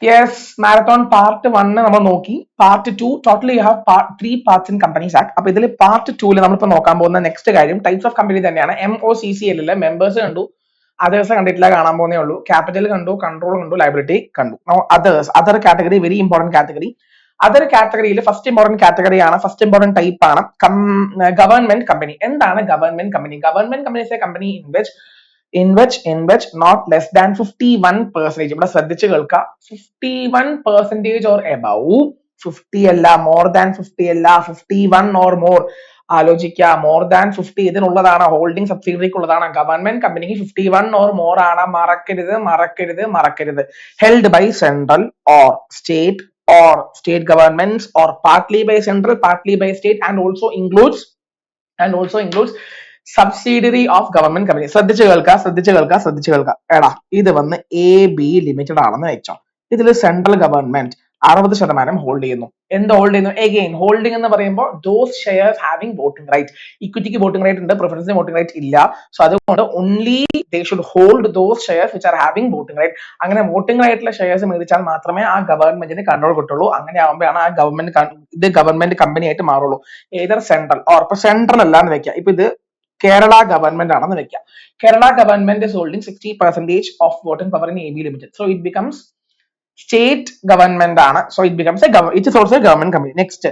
Yes, marathon part 1 നമ്മൾ നോക്കി. Part 2 totally you have 3 parts in companies act. അപ്പൊ ഇതിൽ പാർട്ട് 2 നമ്മളിപ്പോ നോക്കാൻ പോകുന്ന നെക്സ്റ്റ് കാര്യം ടൈപ്സ് ഓഫ് കമ്പനി തന്നെയാണ്. MOCCL മെമ്പേഴ്സ് കണ്ടു, അതേഴ്സ് കണ്ടിട്ടില്ല, കാണാൻ പോകുന്നേ ഉള്ളൂ. ക്യാപിറ്റൽ കണ്ടു, കൺട്രോൾ കണ്ടു, ലയബിലിറ്റി കണ്ടു. Others, other category, very important category. Other കാറ്റഗറിയിൽ ഫസ്റ്റ് ഇമ്പോർട്ടന്റ് കാറ്റഗറി ആണ്, ഫസ്റ്റ് ഇമ്പോർട്ടന്റ് ടൈപ്പ് ആണ് ഗവൺമെന്റ് കമ്പനി. എന്താണ് government company? Government company is A company in which not less than 51%, ഇവിടെ ശ്രദ്ധിച്ചു കേൾക്കുക, 51% or above, 50 അല്ല, more than 50 അല്ല, 51 or more. ആലോചിക്കുക, മോർ ദാൻ 50 ഇതിനുള്ളതാണ്, ഹോൾഡിംഗ് സബ്സിഡറിക്കുള്ളതാണ്. ഗവൺമെന്റ് കമ്പനിക്ക് 51 or more ആണ്. മറക്കരുത്. Held by central or state governments or partly by central, partly by state, and also includes subsidiary of government company. ശ്രദ്ധിച്ചു കേൾക്കുക. എടാ, ഇത് വന്ന് AB ലിമിറ്റഡ് ആണെന്ന് വെച്ചോ. ഇതിൽ സെൻട്രൽ ഗവൺമെന്റ് 60% ഹോൾഡ് ചെയ്യുന്നു. എന്ത് ഹോൾഡ് ചെയ്യുന്നു? എഗെയിൻ ഹോൾഡിംഗ് എന്ന് പറയുമ്പോൾ those shares having voting right. ഇക്വിറ്റിക്ക് വോട്ടിംഗ് റൈറ്റ് ഉണ്ട്, പ്രിഫറൻസിന് വോട്ടിംഗ് റൈറ്റ് ഇല്ല. സോ അതുകൊണ്ട് only they should hold those shares which are having voting right. അങ്ങനെ വോട്ടിംഗ് റൈറ്റുള്ള ഷെയർസ് മേടിച്ചാൽ മാത്രമേ ആ ഗവൺമെന്റിന് കൺട്രോൾ കിട്ടുള്ളൂ. അങ്ങനെ ആവുമ്പോഴാണ് ആ ഗവൺമെന്റ് കമ്പനി ആയിട്ട് മാറുള്ളൂ. ഏതർ സെൻട്രൽ ഓർ ഇപ്പൊ സെൻട്രൽ അല്ലാന്ന് വെക്കാം. ഇപ്പൊ ഇത് കേരള ഗവൺമെന്റ് ആണെന്ന് വെക്കാം. Kerala government is holding 60% of voting power in AB Limited. So it becomes state government ആണ്. So it becomes it is also a government company. Next,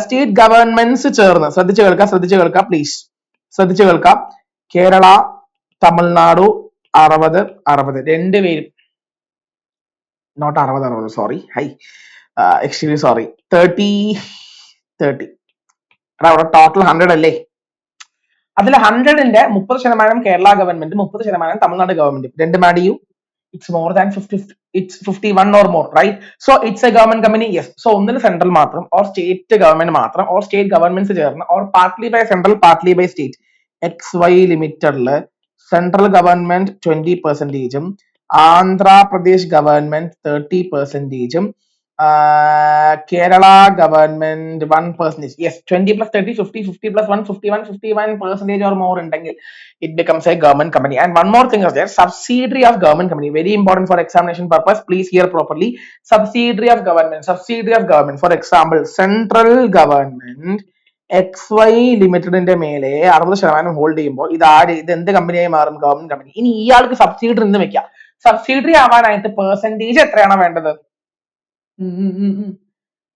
state governments ചേർന്ന് ശ്രദ്ധിച്ചു കേൾക്കുക പ്ലീസ്. ശ്രദ്ധിച്ചു കേൾക്കുക. കേരള, തമിഴ്നാടു 60 രണ്ടുപേരും, നോട്ട് 60 സോറി, എക്സ്ട്രീംലി സോറി, 30. അവിടെ total 100 അല്ലേ? അതിൽ 100ന്റെ 30% കേരള ഗവൺമെന്റ്, 30% തമിഴ്നാട് ഗവൺമെന്റ്. രണ്ടും ആഡ് ചെയ്യൂ, it's more than 50, it's 51 or more, right? So it's a government company. Yes. So ഒന്നിന് സെൻട്രൽ മാത്രം, ഓർ സ്റ്റേറ്റ് ഗവൺമെന്റ് മാത്രം, ഓർ സ്റ്റേറ്റ് ഗവൺമെന്റ്സ് ചേർന്ന്, or partly by central, partly by state. XY ലിമിറ്റഡില് central government 20%, Andhra Pradesh government 30%, Kerala government 1%. Yes, 20 plus 30, 50, 50 plus 1, 51% or more until it becomes a government company. And one more thing is there, subsidiary of government company, very important for examination purpose. Please hear properly. Subsidiary of government. For example, central government XY ലിമിറ്റഡിന്റെ മേലെ 60% hold ചെയ്യുമ്പോൾ ഇത് എന്ത് കമ്പനിയായി മാറും? Government company. ഇനി ഇയാൾക്ക് subsidiary എന്ന് വെക്കാം. സബ്സിഡറി ആവാനായിട്ട് പെർസെന്റേജ് എത്രയാണ് വേണ്ടത്?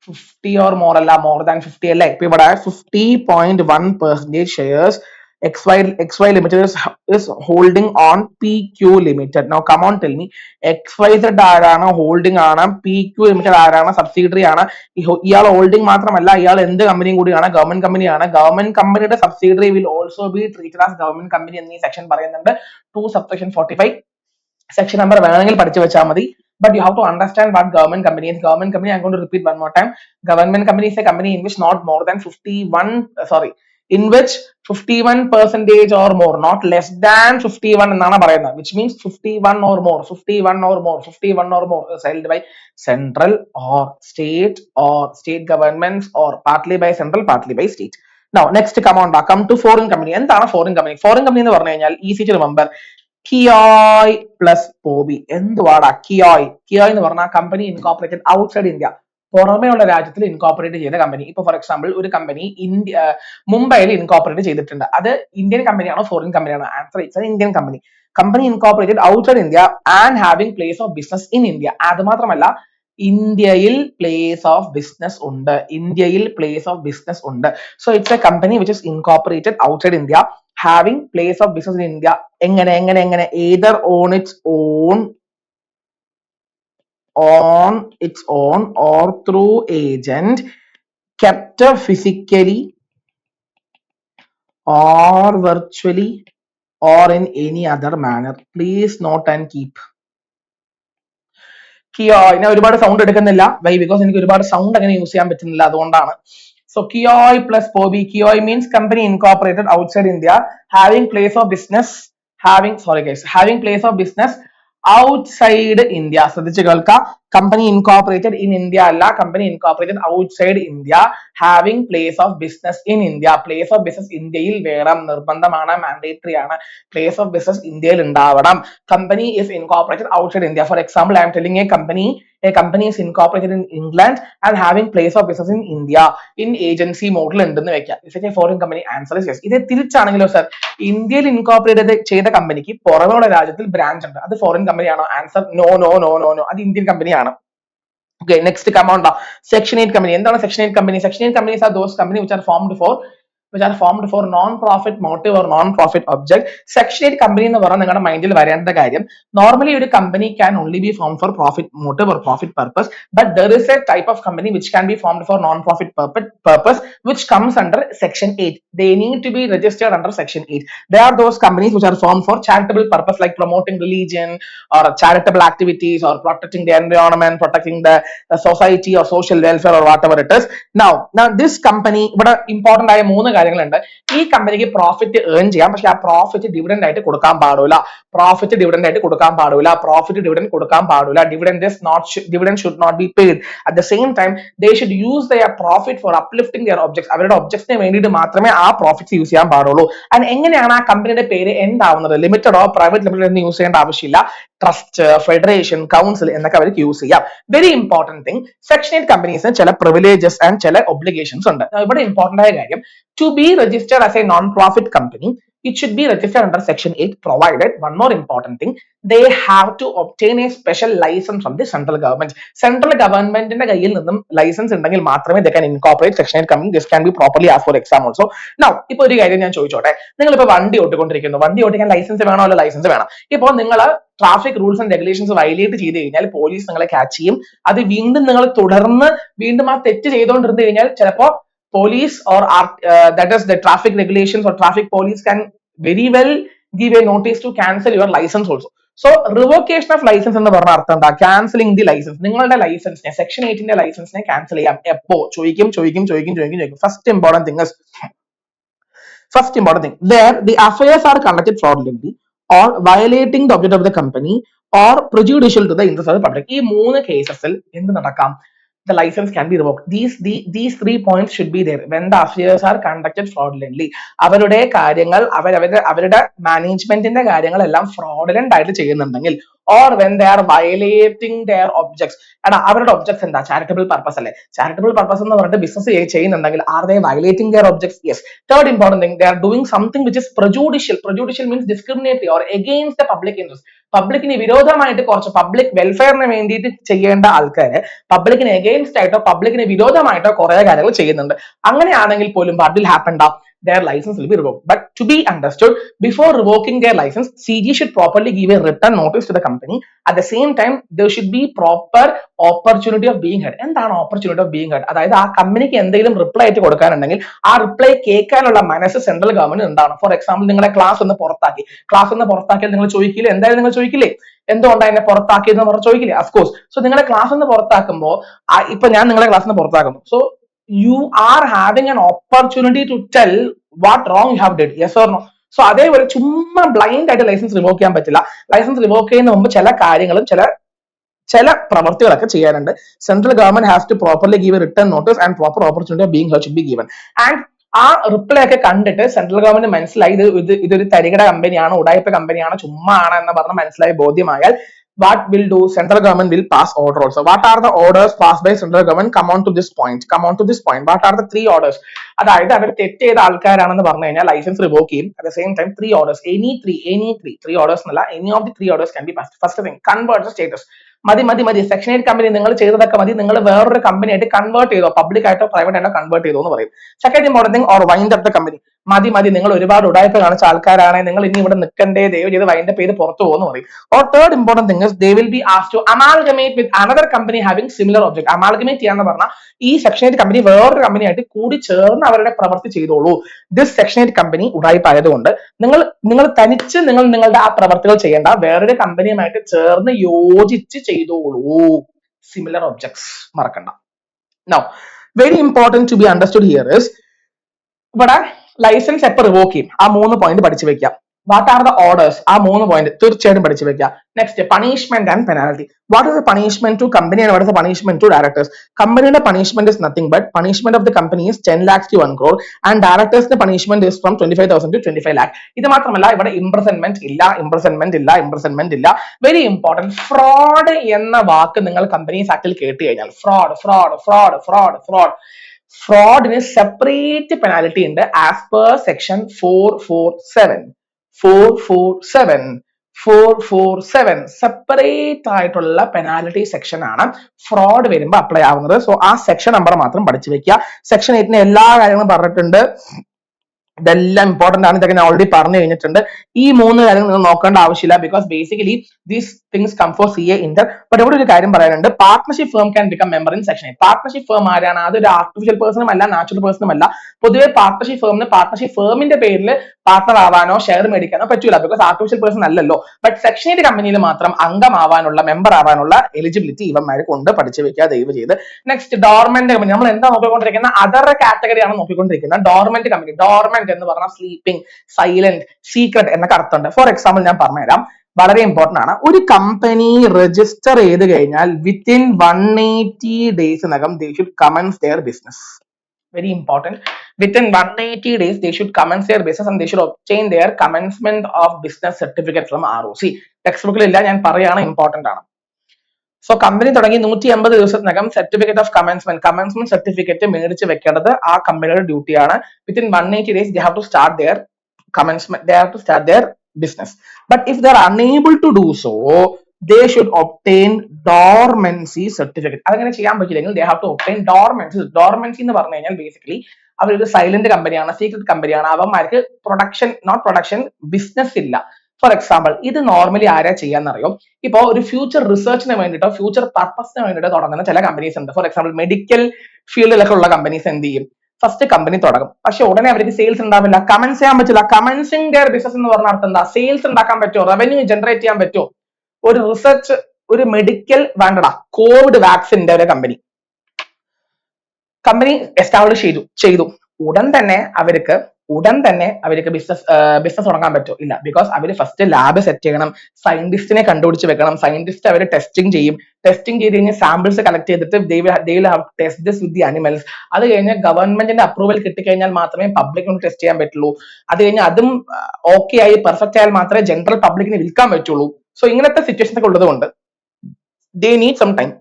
50 or more അല്ല, more than 50 അല്ലേ? ഇപ്പൊ ഇവിടെ 50.1% shares XY Limited is holding on PQ Limited. Now come on, tell me, XYZ ആരാണ് ഹോൾഡിംഗ് ആണ്, PQ Limited ആരാണ് സബ്സിഡറി ആണ്? ഇയാൾ ഹോൾഡിംഗ് മാത്രമല്ല, ഇയാൾ എന്ത് കമ്പനിയും കൂടിയാണ്? ഗവൺമെന്റ് കമ്പനിയാണ്. ഗവൺമെന്റ് കമ്പനിയുടെ subsidiary will also be treated as government company എന്ന് ഈ സെക്ഷൻ പറയുന്നുണ്ട്. 2 subsection 45 സെക്ഷൻ നമ്പർ വേണമെങ്കിൽ പഠിച്ചു വെച്ചാൽ മതി. But you have to understand what government company is. Government company, I'm going to repeat one more time. Government company is a company in which not more than 51% or more, not less than 51 എന്നാണ് പറയുന്നത്. Which means 51 or more is held by central or state governments, or partly by central, partly by state. Now next, come to foreign company. എന്താണ് foreign company? Foreign company എന്ന് പറഞ്ഞു കഴിഞ്ഞാൽ easy to remember, കിയോയ് plus പോബി. എന്തുവാടാ കിയോയ്? കിയോയ് എന്ന് പറഞ്ഞാൽ company incorporated outside India, പുറമേയുള്ള രാജ്യത്തിൽ incorporate ചെയ്ത കമ്പനി. ഇപ്പൊ ഫോർ എക്സാമ്പിൾ ഒരു കമ്പനി മുംബൈയിൽ ഇൻകോർപ്പറേറ്റ് ചെയ്തിട്ടുണ്ട്. അത് ഇന്ത്യൻ കമ്പനിയാണോ ഫോറിൻ കമ്പനിയാണോ? Answer it's Indian company. Company incorporated outside India and having place of business in India. അത് മാത്രമല്ല, ഇന്ത്യയിൽ പ്ലേസ് ഓഫ് ബിസിനസ് ഉണ്ട്. So it's a company which is incorporated outside India, having place of business in India. എങ്ങനെ either on its own or through agent, kept physically or virtually or in any other manner. Please note and keep. കിയോയ്. ഞാൻ ഒരുപാട് sound എടുക്കുന്നില്ല. Y? Because എനിക്ക് ഒരുപാട് sound അങ്ങനെ use ചെയ്യാൻ പറ്റുന്നില്ല, അതുകൊണ്ടാണ്. So Kiyoy plus Pobi. Kiyoy means company incorporated outside India, having place of business outside India. ശ്രദ്ധിച്ചു കേൾക്കുക. Company incorporated in India അല്ല, company incorporated outside India, having place of business in India. Place of business ഇന്ത്യയിൽ വേണം, നിർബന്ധമാണ്, mandatory ആണ്. Place of business ഇന്ത്യയിൽ ഉണ്ടാവണം. Company is incorporated outside India. For example, I am telling a company is incorporated in England and having place of business in India in agency model ഉണ്ടെന്ന് വെക്കാം. Is it a foreign company? Answer is yes. ഇത് തിരിച്ചാണെങ്കിലോ sir, ഇന്ത്യയിൽ incorporate ചെയ്ത കമ്പനിക്ക് പുറമെയുള്ള രാജ്യത്തിൽ branch ഉണ്ട്, അത് ഫോറിൻ കമ്പനി ആണോ? Answer no no no no no, അത് ഇന്ത്യൻ കമ്പനിയാണ്. Okay, next come on. Section 8 company. എന്താണ് Section 8 company? Section 8 companies are those companies which are formed for non-profit motive or non-profit object. Section 8 company എന്ന് പറഞ്ഞാൽ നിങ്ങളുടെ മൈൻഡിൽ വരേണ്ട കാര്യം, normally ഒരു company can only be formed for profit motive or profit purpose, but there is a type of company which can be formed for non-profit purpose which comes under Section 8. They need to be registered under Section 8. They are those companies which are formed for charitable purpose like promoting religion or charitable activities or protecting the environment, protecting the society or social welfare or whatever it is. Now this company, ഇവിടെ important ആയ മൂന്ന് കാര്യങ്ങളുണ്ട്. ഈ കമ്പനിക്ക് profit earn ചെയ്യാം, പക്ഷെ ആ profit dividend ആയിട്ട് കൊടുക്കാൻ പാടില്ല. പ്രോഫിറ്റ് ഡിവിഡൻഡ് ആയിട്ട് കൊടുക്കാൻ പാടില്ല. പ്രോഫിറ്റ് ഡിവിഡൻഡ് കൊടുക്കാൻ പാടില്ല. Dividend should not be paid. At the same time, they should use their profit for uplifting their objects. അവരുടെ ഒബ്ജക്ട്സിനെ വേണ്ടിയിട്ട് മാത്രമേ ആ പ്രോഫിറ്റ്സ് യൂസ് ചെയ്യാൻ പാടുള്ളൂ. ആൻഡ് എങ്ങനെയാണ് ആ കമ്പനിയുടെ പേര് എന്താവുന്നത്? ലിമിറ്റഡോ പ്രൈവറ്റ് ലിമിറ്റഡ് എന്ന് യൂസ് ചെയ്യേണ്ട ആവശ്യമില്ല. ട്രസ്റ്റ്, ഫെഡറേഷൻ, കൗൺസിൽ എന്നൊക്കെ അവർക്ക് യൂസ് ചെയ്യാം. വെരി ഇമ്പോർട്ടന്റ് തിങ്, സെക്ഷൻ 8 കമ്പനീസിന് ചില പ്രിവിലേജസ് ആൻഡ് ചില ഒബ്ലിഗേഷൻസ് ഉണ്ട്. ഇവിടെ ഇമ്പോർട്ടന്റ് ആയ കാര്യം, to be registered as a non profit company, it should be registered under Section 8, provided one more important thing, they have to obtain a special license from the central government. Central government ന്റെ കയ്യിൽ നിന്നും licence ഉണ്ടെങ്കിൽ മാത്രമേ they can incorporate Section 8 company. This can be properly asked for exam also. Now ഇപ്പൊ ഒരു കാര്യം ഞാൻ ചോദിച്ചോട്ടെ, നിങ്ങൾ ഇപ്പൊ വണ്ടി ഓടിക്കൊണ്ടിരിക്കുന്നു, വണ്ടി ഓടിക്കാൻ ലൈസൻസ് വേണോ? അല്ല, ലൈസൻസ് വേണം. ഇപ്പോൾ നിങ്ങൾ traffic rules and regulations violate ചെയ്ത് കഴിഞ്ഞാൽ പോലീസ് നിങ്ങളെ ക്യാച്ച് ചെയ്യും. അത് വീണ്ടും നിങ്ങൾ തുടർന്ന് വീണ്ടും ആ തെറ്റ് ചെയ്തുകൊണ്ടിരുന്നു കഴിഞ്ഞാൽ ചിലപ്പോ police or that is the traffic regulations or traffic police can very well give a notice to cancel your license also. So revocation of license എന്ന് പറഞ്ഞ അർത്ഥം എന്താ? cancelling the license. നിങ്ങളുടെ ലൈസൻസിനെ, സെക്ഷൻ 8 ന്റെ ലൈസൻസിനെ ക്യാൻസൽ ചെയ്യാം. എപ്പോ? ചോദിക്കും. First important thing, there the affairs are conducted fraudulently or violating the object of the company or prejudicial to the interest of the public. ഈ മൂന്ന് കേസസിൽ എന്ത് നടക്കാം? The license can be revoked. These 3 points should be there when the affairs are conducted fraudulently. അവരുടെ കാര്യങ്ങൾ അവരുടെ മാനേജ്മെന്റിന്റെ കാര്യങ്ങളെല്ലാം fraudulent ആയിട്ട് ചെയ്യുന്നുണ്ടെങ്കിൽ, or when they are violating their objects. എടാ, അവരുടെ ഒബ്ജക്ട്സ് എന്താ? ചാരിറ്റബിൾ പർപ്പസ് അല്ലേ? ചാരിറ്റബിൾ പർപ്പസ് എന്ന് പറഞ്ഞിട്ട് ബിസിനസ് ചെയ്യുന്നുണ്ടെങ്കിൽ are they violating their objects? Yes. Third important thing, they are doing something which is prejudicial. Prejudicial means discriminatory or against the public interest. പബ്ലിക്കിന് വിരോധമായിട്ട്, കുറച്ച് public വെൽഫെയറിന് വേണ്ടിയിട്ട് ചെയ്യേണ്ട ആൾക്കാര് പബ്ലിക്കിന് എഗെയിൻസ്റ്റ് ആയിട്ടോ പബ്ലിക്കിന് വിരോധമായിട്ടോ കുറെ കാര്യങ്ങൾ ചെയ്യുന്നുണ്ട്. അങ്ങനെയാണെങ്കിൽ പോലും what will happen? Their license will be revoked. But to be understood, before revoking their license, CG should properly give a written notice to the company. At the same time, there should be proper opportunity of being heard. എന്താണ് opportunity of being heard? അതായത് ആ കമ്പനിക്ക് എന്തെങ്കിലും reply ആയിട്ട് കൊടുക്കാനുണ്ടെങ്കിൽ ആ reply കേൾക്കാനുള്ള മനസ്സ് central government ഉണ്ടാവണം. ഫോർ എക്സാമ്പിൾ, നിങ്ങളെ ക്ലാസ് ഒന്ന് പുറത്താക്കിയാൽ നിങ്ങൾ ചോദിക്കില്ലേ? എന്തായാലും നിങ്ങൾ ചോദിക്കില്ലേ എന്തുകൊണ്ടാണ് എന്നെ പുറത്താക്കിയെന്ന് പറഞ്ഞ് ചോദിക്കില്ലേ? അഫ്കോഴ്സ്. സോ നിങ്ങളെ ക്ലാസ് ഒന്ന് പുറത്താക്കുമ്പോൾ, ഇപ്പൊ ഞാൻ നിങ്ങളെ ക്ലാസ് ഒന്ന് പുറത്താക്കുന്നു, so you are having an opportunity to tell what wrong you have did. Yes or no? So അതേപോലെ ചുമ്മാ ബ്ലൈൻഡ് ആയിട്ട് ലൈസൻസ് റിവോക്ക് ചെയ്യാൻ പറ്റില്ല. ലൈസൻസ് റിവോക്ക് ചെയ്യുന്ന മുമ്പ് ചില കാര്യങ്ങളും ചില പ്രവർത്തികളൊക്കെ ചെയ്യാനുണ്ട്. Central government has to properly give a return notice and proper opportunity of being heard should be given. And ആ റിപ്ലൈ ഒക്കെ കണ്ടിട്ട് സെൻട്രൽ ഗവൺമെന്റ് മനസ്സിലായി ഇതൊരു തരികിട കമ്പനിയാണ്, ഉടായ്പ കമ്പനിയാണ്, ചുമ്മാ ആണ് എന്ന് പറഞ്ഞ് മനസ്സിലായി ബോധ്യമായാൽ, what will do? Central government will pass order also. What are the orders passed by central government? Come on to this point. What are the 3 orders? അതായത് അവർ തെറ്റ് ചെയ്ത ആൾക്കാരാണെന്ന് പറഞ്ഞു കഴിഞ്ഞാൽ ലൈസൻസ് റിവോക്ക് ചെയ്യും. At the same time, 3 orders, any three orders എന്നല്ല, any of the 3 orders can be passed. First thing, convert the status. മതി section 8 company നിങ്ങൾ ചെയ്തതൊക്കെ മതി, നിങ്ങൾ വേറൊരു കമ്പനി ആയിട്ട് കൺവേർട്ട് ചെയ്തോ, പബ്ലിക് ആയിട്ടോ പ്രൈവറ്റ് ആയിട്ടോ കൺവേർട്ട് ചെയ്തോ എന്ന് പറയും. Second important thing, or wind up the company. മതി നിങ്ങൾ ഒരുപാട് ഉടായ്പ കാണിച്ച ആൾക്കാരാണ്, നിങ്ങൾ ഇനി ഇവിടെ നിൽക്കണ്ടേ, ദയവ് ചെയ്ത് വൈൻഡ് അപ്പ് ചെയ്ത് പുറത്തു പോകുന്നു പറയും. Or third important thing is, they will be asked to amalgamate with another company having similar object. Amalgamate ചെയ്യാന്ന് പറഞ്ഞാൽ ഈ സെക്ഷൻ 8 കമ്പനി വേറൊരു കമ്പനി ആയിട്ട് കൂടി ചേർന്ന് അവരുടെ പ്രവൃത്തി ചെയ്തോളൂ. ദിസ് സെക്ഷൻ 8 കമ്പനി ഉടായ്പ ആയതുകൊണ്ട് നിങ്ങൾ തനിച്ച് നിങ്ങളുടെ ആ പ്രവർത്തികൾ ചെയ്യേണ്ട, വേറൊരു കമ്പനിയുമായിട്ട് ചേർന്ന് യോജിച്ച് ചെയ്തോളൂ. സിമിലർ ഒബ്ജക്ട്സ് മറക്കണ്ട. Now, very important to be understood here is, ഇവിടെ ലൈസൻസ് എപ്പോൾ റിവോക്ക് ചെയ്യും? ആ 3 പോയിന്റ് പഠിച്ചു വെക്കാം. വാട്ട് ആർ ദ ഓർഡേഴ്സ്, ആ 3 പോയിന്റ് തീർച്ചയായിട്ടും പഠിച്ചു വെക്കുക. Next punishment and penalty. What is the punishment to company and what is the punishment to directors? കമ്പനിയുടെ punishment is nothing but punishment of the company is 10 lakhs to 1 crore and ഡയറക്ടേഴ്സിന്റെ punishment is from 25,000 to 25 lakh. ഇത് മാത്രമല്ല ഇവിടെ imprisonment ഇല്ല. Very important, fraud എന്ന വാക്ക് നിങ്ങൾ companies ആക്ടിൽ കേട്ട് കഴിഞ്ഞാൽ, ഫ്രോഡിന് സെപ്പറേറ്റ് പെനാൽറ്റി ഉണ്ട് ആസ് പെർ സെക്ഷൻ 447 സെപ്പറേറ്റ് ആയിട്ടുള്ള പെനാൽറ്റി സെക്ഷൻ ആണ് ഫ്രോഡ് വരുമ്പോൾ അപ്ലൈ ആവുന്നത്. സോ ആ സെക്ഷൻ നമ്പർ മാത്രം പഠിച്ചു വെക്കുക. സെക്ഷൻ 8 എല്ലാ കാര്യങ്ങളും പറഞ്ഞിട്ടുണ്ട്, ഇതെല്ലാം ഇമ്പോർട്ടന്റ് ആണ്, ഇതൊക്കെ ഞാൻ ഓൾറെഡി പറഞ്ഞു കഴിഞ്ഞിട്ടുണ്ട്. ഈ 3 കാര്യങ്ങൾ നിങ്ങൾ നോക്കേണ്ട ആവശ്യമില്ല, because basically these things come for CA inter. But ഇവിടെ ഒരു കാര്യം പറയാനുണ്ട്, partnership firm can become member in section 8. Partnership firm ആരാണ്? അതൊരു ആർട്ടിഫിഷ്യൽ പേഴ്സണും അല്ല, നാച്ചുറൽ പേഴ്സണും അല്ല. പൊതുവെ പാർട്ണർഷിപ്പ് ഫേമിന് പാർട്ണർഷിപ്പ് ഫേമിന്റെ പേരിൽ പാർട്ണർ ആവാനോ ഷെയർ മേടിക്കാനോ പറ്റൂല, ബിക്കോസ് ആർട്ടിഫിഷ്യൽ പേഴ്സൺ അല്ലല്ലോ. ബട്ട് സെക്ഷൻ 8 കമ്പനിയിൽ മാത്രം അംഗമാവാനുള്ള, മെമ്പർ ആവാനുള്ള എലിജിബിലിറ്റി ഇവന്മാരെ കൊണ്ട് പഠിച്ചു വെക്കുക ദയവ് ചെയ്ത്. Next dormant company. നമ്മൾ എന്താ നോക്കിക്കൊണ്ടിരിക്കുന്നത്? അതർ കാറ്റഗറിയാണ് നോക്കിക്കൊണ്ടിരിക്കുന്നത്. ഡോർമെന്റ് കമ്പനി, ഡോർമെന്റ് എന്ന് പറഞ്ഞാൽ സ്ലീപ്പിംഗ്, സൈലന്റ്, സീക്രട്ട് എന്നൊക്കെ അർത്ഥമുണ്ട്. ഫോർ എക്സാമ്പിൾ ഞാൻ പറഞ്ഞുതരാം, വളരെ ഇമ്പോർട്ടന്റ് ആണ്. ഒരു കമ്പനി രജിസ്റ്റർ ചെയ്ത് കഴിഞ്ഞാൽ വിത്തിൻ 180 ഡേയ്സിനകം they should commence their business. Very important. Within 180 days, they should commence their business and they should obtain their commencement of business certificate from ROC. Text ബുക്കിൽ ഇല്ല, ഞാൻ പറയാണ്, ഇമ്പോർട്ടന്റ് ആണ്. സോ കമ്പനി തുടങ്ങി 180 ദിവസത്തിനകം സർട്ടിഫിക്കറ്റ് ഓഫ് കമൻസ്മെന്റ് സർട്ടിഫിക്കറ്റ് മേടിച്ച് വെക്കേണ്ടത് ആ കമ്പനിയുടെ ഡ്യൂട്ടിയാണ്. Within 180 days, they have to start their commencement, they have to start their business. But if they are unable to do so, they should obtain dormancy certificate. അതങ്ങനെ ചെയ്യാൻ പറ്റില്ലെങ്കിൽ they have to obtain dormancy. Dormancy എന്ന് പറഞ്ഞു കഴിഞ്ഞാൽ basically അവരൊരു silent കമ്പനിയാണ്, secret കമ്പനിയാണ്, അവന്മാർക്ക് പ്രൊഡക്ഷൻ ബിസിനസ് ഇല്ല. ഫോർ എക്സാമ്പിൾ, ഇത് നോർമലി ആരാ ചെയ്യാന്നറിയോ? ഇപ്പൊ ഒരു ഫ്യൂച്ചർ റിസർച്ചിന് വേണ്ടിയിട്ടോ ഫ്യൂച്ചർ പർപ്പസിന് വേണ്ടിയിട്ടോ തുടങ്ങുന്ന ചില കമ്പനീസ് ഉണ്ട്. ഫോർ എക്സാമ്പിൾ മെഡിക്കൽ ഫീൽഡിലൊക്കെ ഉള്ള കമ്പനീസ് എന്ത് ചെയ്യും? ഫസ്റ്റ് കമ്പനി തുടങ്ങും, പക്ഷെ ഉടനെ അവർക്ക് സെയിൽസ് ഉണ്ടാവില്ല, കമൻസ് ചെയ്യാൻ പറ്റില്ല. കമൻസിങ് ദെയർ ബിസിനസ് എന്ന് പറഞ്ഞ അർത്ഥം എന്താ? സെയിൽസ് ഉണ്ടാക്കാൻ പറ്റുമോ? റവന്യൂ ജനറേറ്റ് ചെയ്യാൻ പറ്റുമോ? ഒരു റിസർച്ച്, ഒരു മെഡിക്കൽ വേണ്ടടാ, കോവിഡ് വാക്സിന്റെ ഒരു കമ്പനി എസ്റ്റാബ്ലിഷ് ചെയ്തു ഉടൻ തന്നെ അവർക്ക് ബിസിനസ് തുടങ്ങാൻ പറ്റുമോ? ഇല്ല, ബിക്കോസ് അവർ ഫസ്റ്റ് ലാബ് സെറ്റ് ചെയ്യണം, സയന്റിസ്റ്റിനെ കണ്ടുപിടിച്ച് വെക്കണം, സയന്റിസ്റ്റ് അവർ ടെസ്റ്റിംഗ് ചെയ്ത് കഴിഞ്ഞ് സാമ്പിൾസ് കളക്ട് ചെയ്തിട്ട് they will have test this with the animals. അത് കഴിഞ്ഞ് ഗവൺമെന്റിന്റെ അപ്രൂവൽ കിട്ടിക്കഴിഞ്ഞാൽ മാത്രമേ പബ്ലിക്കിന് ടെസ്റ്റ് ചെയ്യാൻ പറ്റുള്ളൂ. അത് കഴിഞ്ഞ് അതും ഓക്കെ ആയി പെർഫെക്റ്റ് ആയാൽ മാത്രമേ ജനറൽ പബ്ലിക്കിന് വിൽക്കാൻ പറ്റുള്ളൂ. സോ ഇങ്ങനത്തെ സിറ്റുവേഷൻസ് ഒക്കെ ഉള്ളത് കൊണ്ട് they need some time.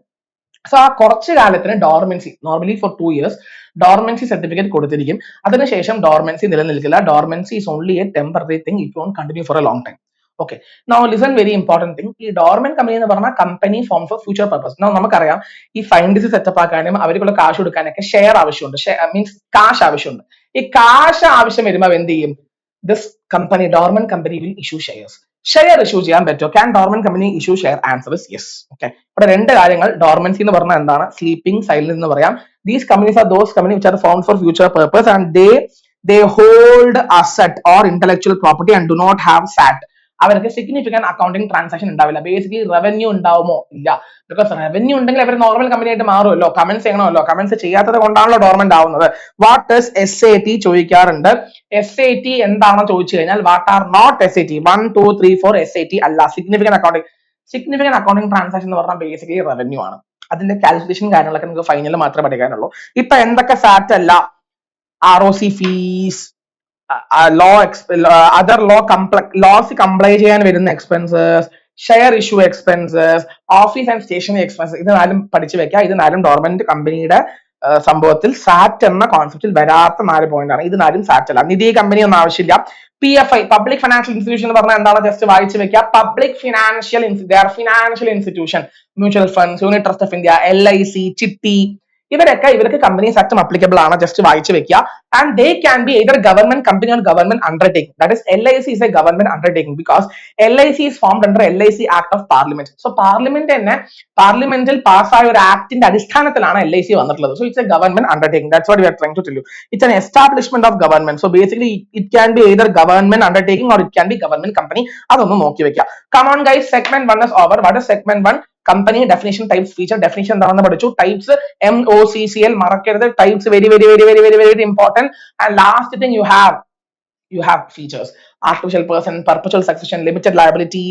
So ആ കുറച്ച് കാലത്തിന് dormancy, normally for 2 years dormancy certificate കൊടുത്തിരിക്കും. അതിനുശേഷം ഡോർമെൻസി നിലനിൽക്കില്ല. Dormancy is only a temporary thing, it won't continue for a long time. Okay, now listen, very important thing. ഈ dormant company എന്ന് പറഞ്ഞാൽ company form for future purpose. നമുക്കറിയാം ഈ scientist setup ആക്കാനും അവർക്കുള്ള കാശ് കൊടുക്കാനൊക്കെ ഷെയർ ആവശ്യമുണ്ട്, മീൻസ് കാശ് ആവശ്യമുണ്ട്. ഈ കാശ് ആവശ്യം വരുമ്പോൾ എന്ത് ചെയ്യും? This company, dormant company will issue shares. Share issue ചെയ്യാൻ പറ്റുമോ? Can dormant company issue share? Answer is yes. Okay, ഇവിടെ 2 കാര്യങ്ങൾ. ഡോർമെൻസി എന്ന് പറഞ്ഞാൽ എന്താണ്? സ്ലീപ്പിംഗ്, സൈലന്റ് എന്ന് പറയാം. These companies are those companies which are formed for future purpose and they hold asset or intellectual property and do not have SAT. അവർക്ക് significant accounting transaction ഉണ്ടാവില്ല. Basically revenue ഉണ്ടാവുമോ? ഇല്ല, because revenue ഉണ്ടെങ്കിൽ അവർ normal company ആയിട്ട് മാറുമല്ലോ, comments ചെയ്യണമല്ലോ. Comments ചെയ്യാത്തത് കൊണ്ടാണല്ലോ dormant ആവുന്നത്. വാട്ട് ഇസ് SAT ചോദിക്കാറുണ്ട്. SAT എന്താണെന്ന് ചോദിച്ചു കഴിഞ്ഞാൽ what are not SAT? 1 2 3 4 SAT അല്ല. സിഗ്നിഫിക്കന്റ് അക്കൗണ്ടിങ് ട്രാൻസാക്ഷൻ എന്ന് പറഞ്ഞാൽ ബേസിക്കലി റവന്യൂ ആണ്. അതിന്റെ കാൽക്കുലേഷൻ കാര്യങ്ങളൊക്കെ നിങ്ങൾക്ക് ഫൈനലിൽ മാത്രമേ പഠിക്കാനുള്ളൂ. ഇപ്പൊ എന്തൊക്കെ സാറ്റ് അല്ല? ROC fees, other laws comply ചെയ്യാൻ വരുന്ന expenses, share issue expenses, office and stationery expenses, ഇത് 4 പഠിച്ചു വെക്കുക. ഇത് 4 ഡോർമെന്റ് കമ്പനിയുടെ സംഭവത്തിൽ സാറ്റ് എന്ന കോൺസെപ്റ്റിൽ വരാത്ത 4 പോയിന്റ് ആണ്. ഇത് 4 സാറ്റ് അല്ല. നിധി കമ്പനി ഒന്നും ആവശ്യമില്ല. PFI, പബ്ലിക് ഫിനാൻഷ്യൽ ഇൻസ്റ്റിറ്റ്യൂഷൻ എന്ന് പറഞ്ഞാൽ എന്താണ്? ജസ്റ്റ് വായിച്ചു വെക്കുക. Public financial institution, mutual funds, unit trust of India, LIC, ചിട്ടി, ഇവർക്ക് കമ്പനീസ് ആക്ട് അപ്ലിക്കബിൾ ആണ്. ജസ്റ്റ് വായിച്ചു വെക്കുക. And they can be either government company or government undertaking. That is LIC is a government undertaking because LIC is formed under LIC Act of Parliament. So പാർലമെന്റിൽ പാസ്സായ ഒരു ആക്ടിന്റെ അടിസ്ഥാനത്തിലാണ് LIC വന്നിട്ടുള്ളത്. So it's a government undertaking. That's what we are trying to tell you. It's an establishment of government. So basically it can be either government undertaking or it can be government company. അതൊന്ന് നോക്കി വെക്കുക. Come on guys, segment 1 is over. What is segment 1? Company definition, types, feature. Definition എന്താണെന്ന് പഠിച്ചു. Types MOCCL മറക്കരുത്. Types very very very very very very important. And last thing you have you have features. Artificial person, perpetual succession, limited liability,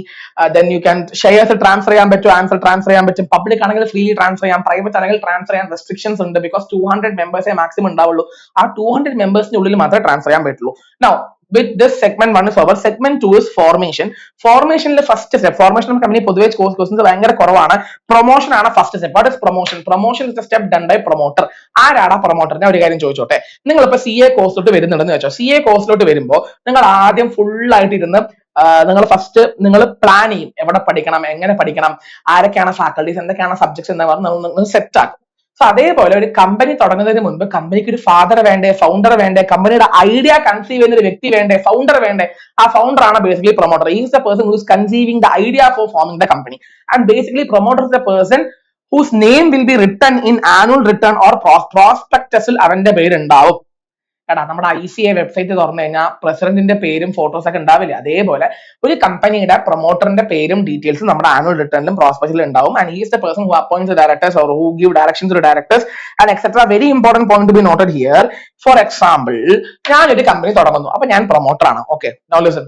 then you can shares transfer ചെയ്യാൻ പറ്റും, answer transfer ചെയ്യാൻ പറ്റും, public ആണെങ്കിൽ freely transfer ചെയ്യാം, private ആണെങ്കിൽ transfer ചെയ്യാൻ restrictions ഉണ്ട്, because 200 മെമ്പേഴ്സേ maximum ഉണ്ടാവുള്ളൂ. ആ 200 മെമ്പേഴ്സിന്റെ ഉള്ളിൽ മാത്രമേ ട്രാൻസ്ഫർ ചെയ്യാൻ പറ്റുള്ളൂ. Now with this segment 1 is over. Segment 2 is formation. Formation first step. Formation company പൊതുവെ questions ഭയങ്കര കുറവാണ്. Promotion ആണ് first step. What is promotion? Promotion is a step done by promoter. ആരാണ് promoter? ഞാൻ ഒരു കാര്യം ചോദിച്ചോട്ടെ. നിങ്ങൾ ഇപ്പൊ CA കോഴ്സിലോട്ട് വരുന്നുണ്ടെന്ന് വെച്ചോ. CA കോഴ്സിലോട്ട് വരുമ്പോൾ നിങ്ങൾ ആദ്യം ഫുൾ ആയിട്ട് ഇരുന്ന് നിങ്ങൾ ഫസ്റ്റ് നിങ്ങൾ പ്ലാൻ ചെയ്യും, എവിടെ പഠിക്കണം, എങ്ങനെ പഠിക്കണം, ആരൊക്കെയാണ് ഫാക്കൽറ്റീസ്, എന്തൊക്കെയാണ് സബ്ജക്ട്സ് എന്ന് പറഞ്ഞ് നിങ്ങൾ സെറ്റ് ആക്കും. സോ അതേപോലെ ഒരു കമ്പനി തുടങ്ങുന്നതിന് മുൻപ് കമ്പനിക്ക് ഒരു ഫാദർ വേണ്ടേ, ഫൗണ്ടർ വേണ്ടേ, കമ്പനിയുടെ ഐഡിയ കൺസീവ് ചെയ്യുന്ന ഒരു വ്യക്തി വേണ്ടേ, ഫൗണ്ടർ വേണ്ടേ. ആ ഫൗണ്ടർ ആണ് basically promoter. Is the person who is conceiving the idea for forming the company. And basically promoter is the person whose name will be written in annual return or prospectus ൽ അവന്റെ പേര് ഉണ്ടാവും. എടാ നമ്മുടെ ICA website തുറന്നു കഴിഞ്ഞാൽ പ്രസിഡന്റിന്റെ പേരും ഫോട്ടോസ് ഒക്കെ ഉണ്ടാവില്ലേ, അതേപോലെ ഒരു കമ്പനിയുടെ പ്രൊമോട്ടറിന്റെ പേരും ഡീറ്റെയിൽസും നമ്മുടെ ആനുവൽ റിട്ടേണിലും പ്രോസ്പെക്ടസിലും ഉണ്ടാവും. And is the person who appoints directors or who give directions to directors and etcetera. Very important point to be noted here. For example, ഞാനൊരു കമ്പനി തുടങ്ങുന്നു, അപ്പൊ ഞാൻ പ്രൊമോട്ടർ ആണ്. Okay, now listen.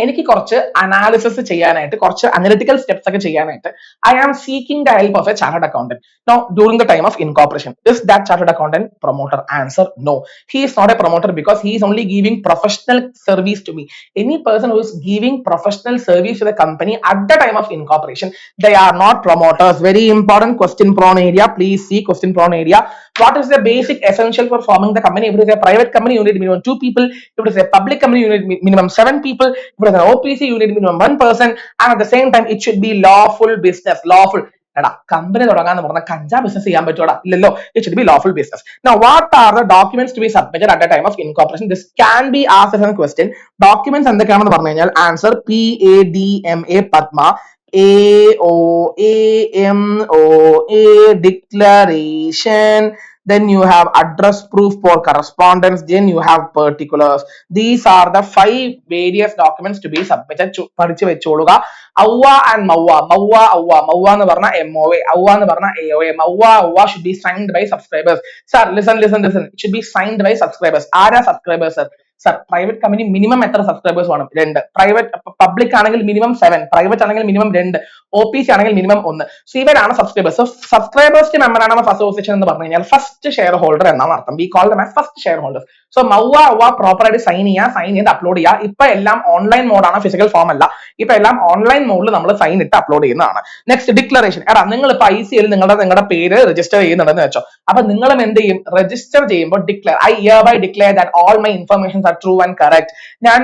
എനിക്ക് കുറച്ച് അനാലിസിസ് ചെയ്യാനായിട്ട്, കുറച്ച് അനലിറ്റിക്കൽ സ്റ്റെപ്സ് ഒക്കെ ചെയ്യാനായിട്ട് I am seeking the help of a chartered accountant. No, during the time of incorporation, is that chartered accountant promoter? Answer, no. He is not a promoter because he is only giving professional service to me. Any person who is giving professional service to the company at the time of incorporation, they are not promoters. Very important question prone area. Please see question prone area. What is the basic essential for forming the company? If it is a private company, you need minimum 2 people. If it is a public company, you need minimum 7 people. If it is an OPC, you need minimum 1 person. And at the same time, it should be lawful business. Lawful. എടാ, company തുടങ്ങാന്ന് പറഞ്ഞാൽ കഞ്ചാ business ചെയ്യാൻ പറ്റൂടാ? ഇല്ലല്ലോ. It should B lawful business. Now, what are the documents to be submitted at the time of incorporation? This can be asked as a question. Documents എന്തൊക്കെയാണെന്ന് പറഞ്ഞു കഴിഞ്ഞാൽ answer PADMA Padma, AOAMOA declaration. Then you have address proof for correspondence. Then you have particulars. These are the 5 various documents to be submitted. പഠിച്ചു വെച്ചോളുക. അവ്വ and മൗവ. മൗവ അവ്വ. മൗവ എന്ന് പറഞ്ഞാൽ MOA. അവ്വ എന്ന് പറഞ്ഞാൽ AOA. മൗവ അവ്വ should be signed by subscribers. Sir, listen. It should be signed by subscribers. ആരാ subscribers sir? Sir, private company minimum എത്ര subscribers വേണം? 2. Private public ആണെങ്കിൽ minimum 7, private ആണെങ്കിൽ മിനിമം 2, OPC ആണെങ്കിൽ മിനിമം 1. സോ ഇവരാണ് സബ്സ്ക്രൈബേഴ്സ്. സബ്സ്ക്രൈബേഴ്സ് മെമ്പറാണ് of association എന്ന് പറഞ്ഞു കഴിഞ്ഞാൽ ഫസ്റ്റ് ഷെയർ ഹോൾഡർ എന്നാണ് അർത്ഥം. We call them as first shareholders. So മൗവ അവ പ്രോപ്പർ ആയിട്ട് സൈൻ ചെയ്ത് അപ്ലോഡ് ചെയ്യുക. ഇപ്പൊ എല്ലാം ഓൺലൈൻ മോഡാണ്, ഫിസിക്കൽ ഫോം അല്ല. ഇപ്പൊ എല്ലാം ഓൺലൈൻ മോഡിൽ നമ്മൾ സൈൻ ഇട്ട് അപ്ലോഡ് ചെയ്യുന്നതാണ്. Next, declaration. എടാ, നിങ്ങൾ ഇപ്പൊ ICL നിങ്ങളുടെ പേര് രജിസ്റ്റർ ചെയ്യുന്നുണ്ടെന്ന് വെച്ചോ. അപ്പൊ നിങ്ങളും എന്ത് ചെയ്യും? രജിസ്റ്റർ ചെയ്യുമ്പോൾ declare, I hereby declare that all my information are true and correct. ഞാൻ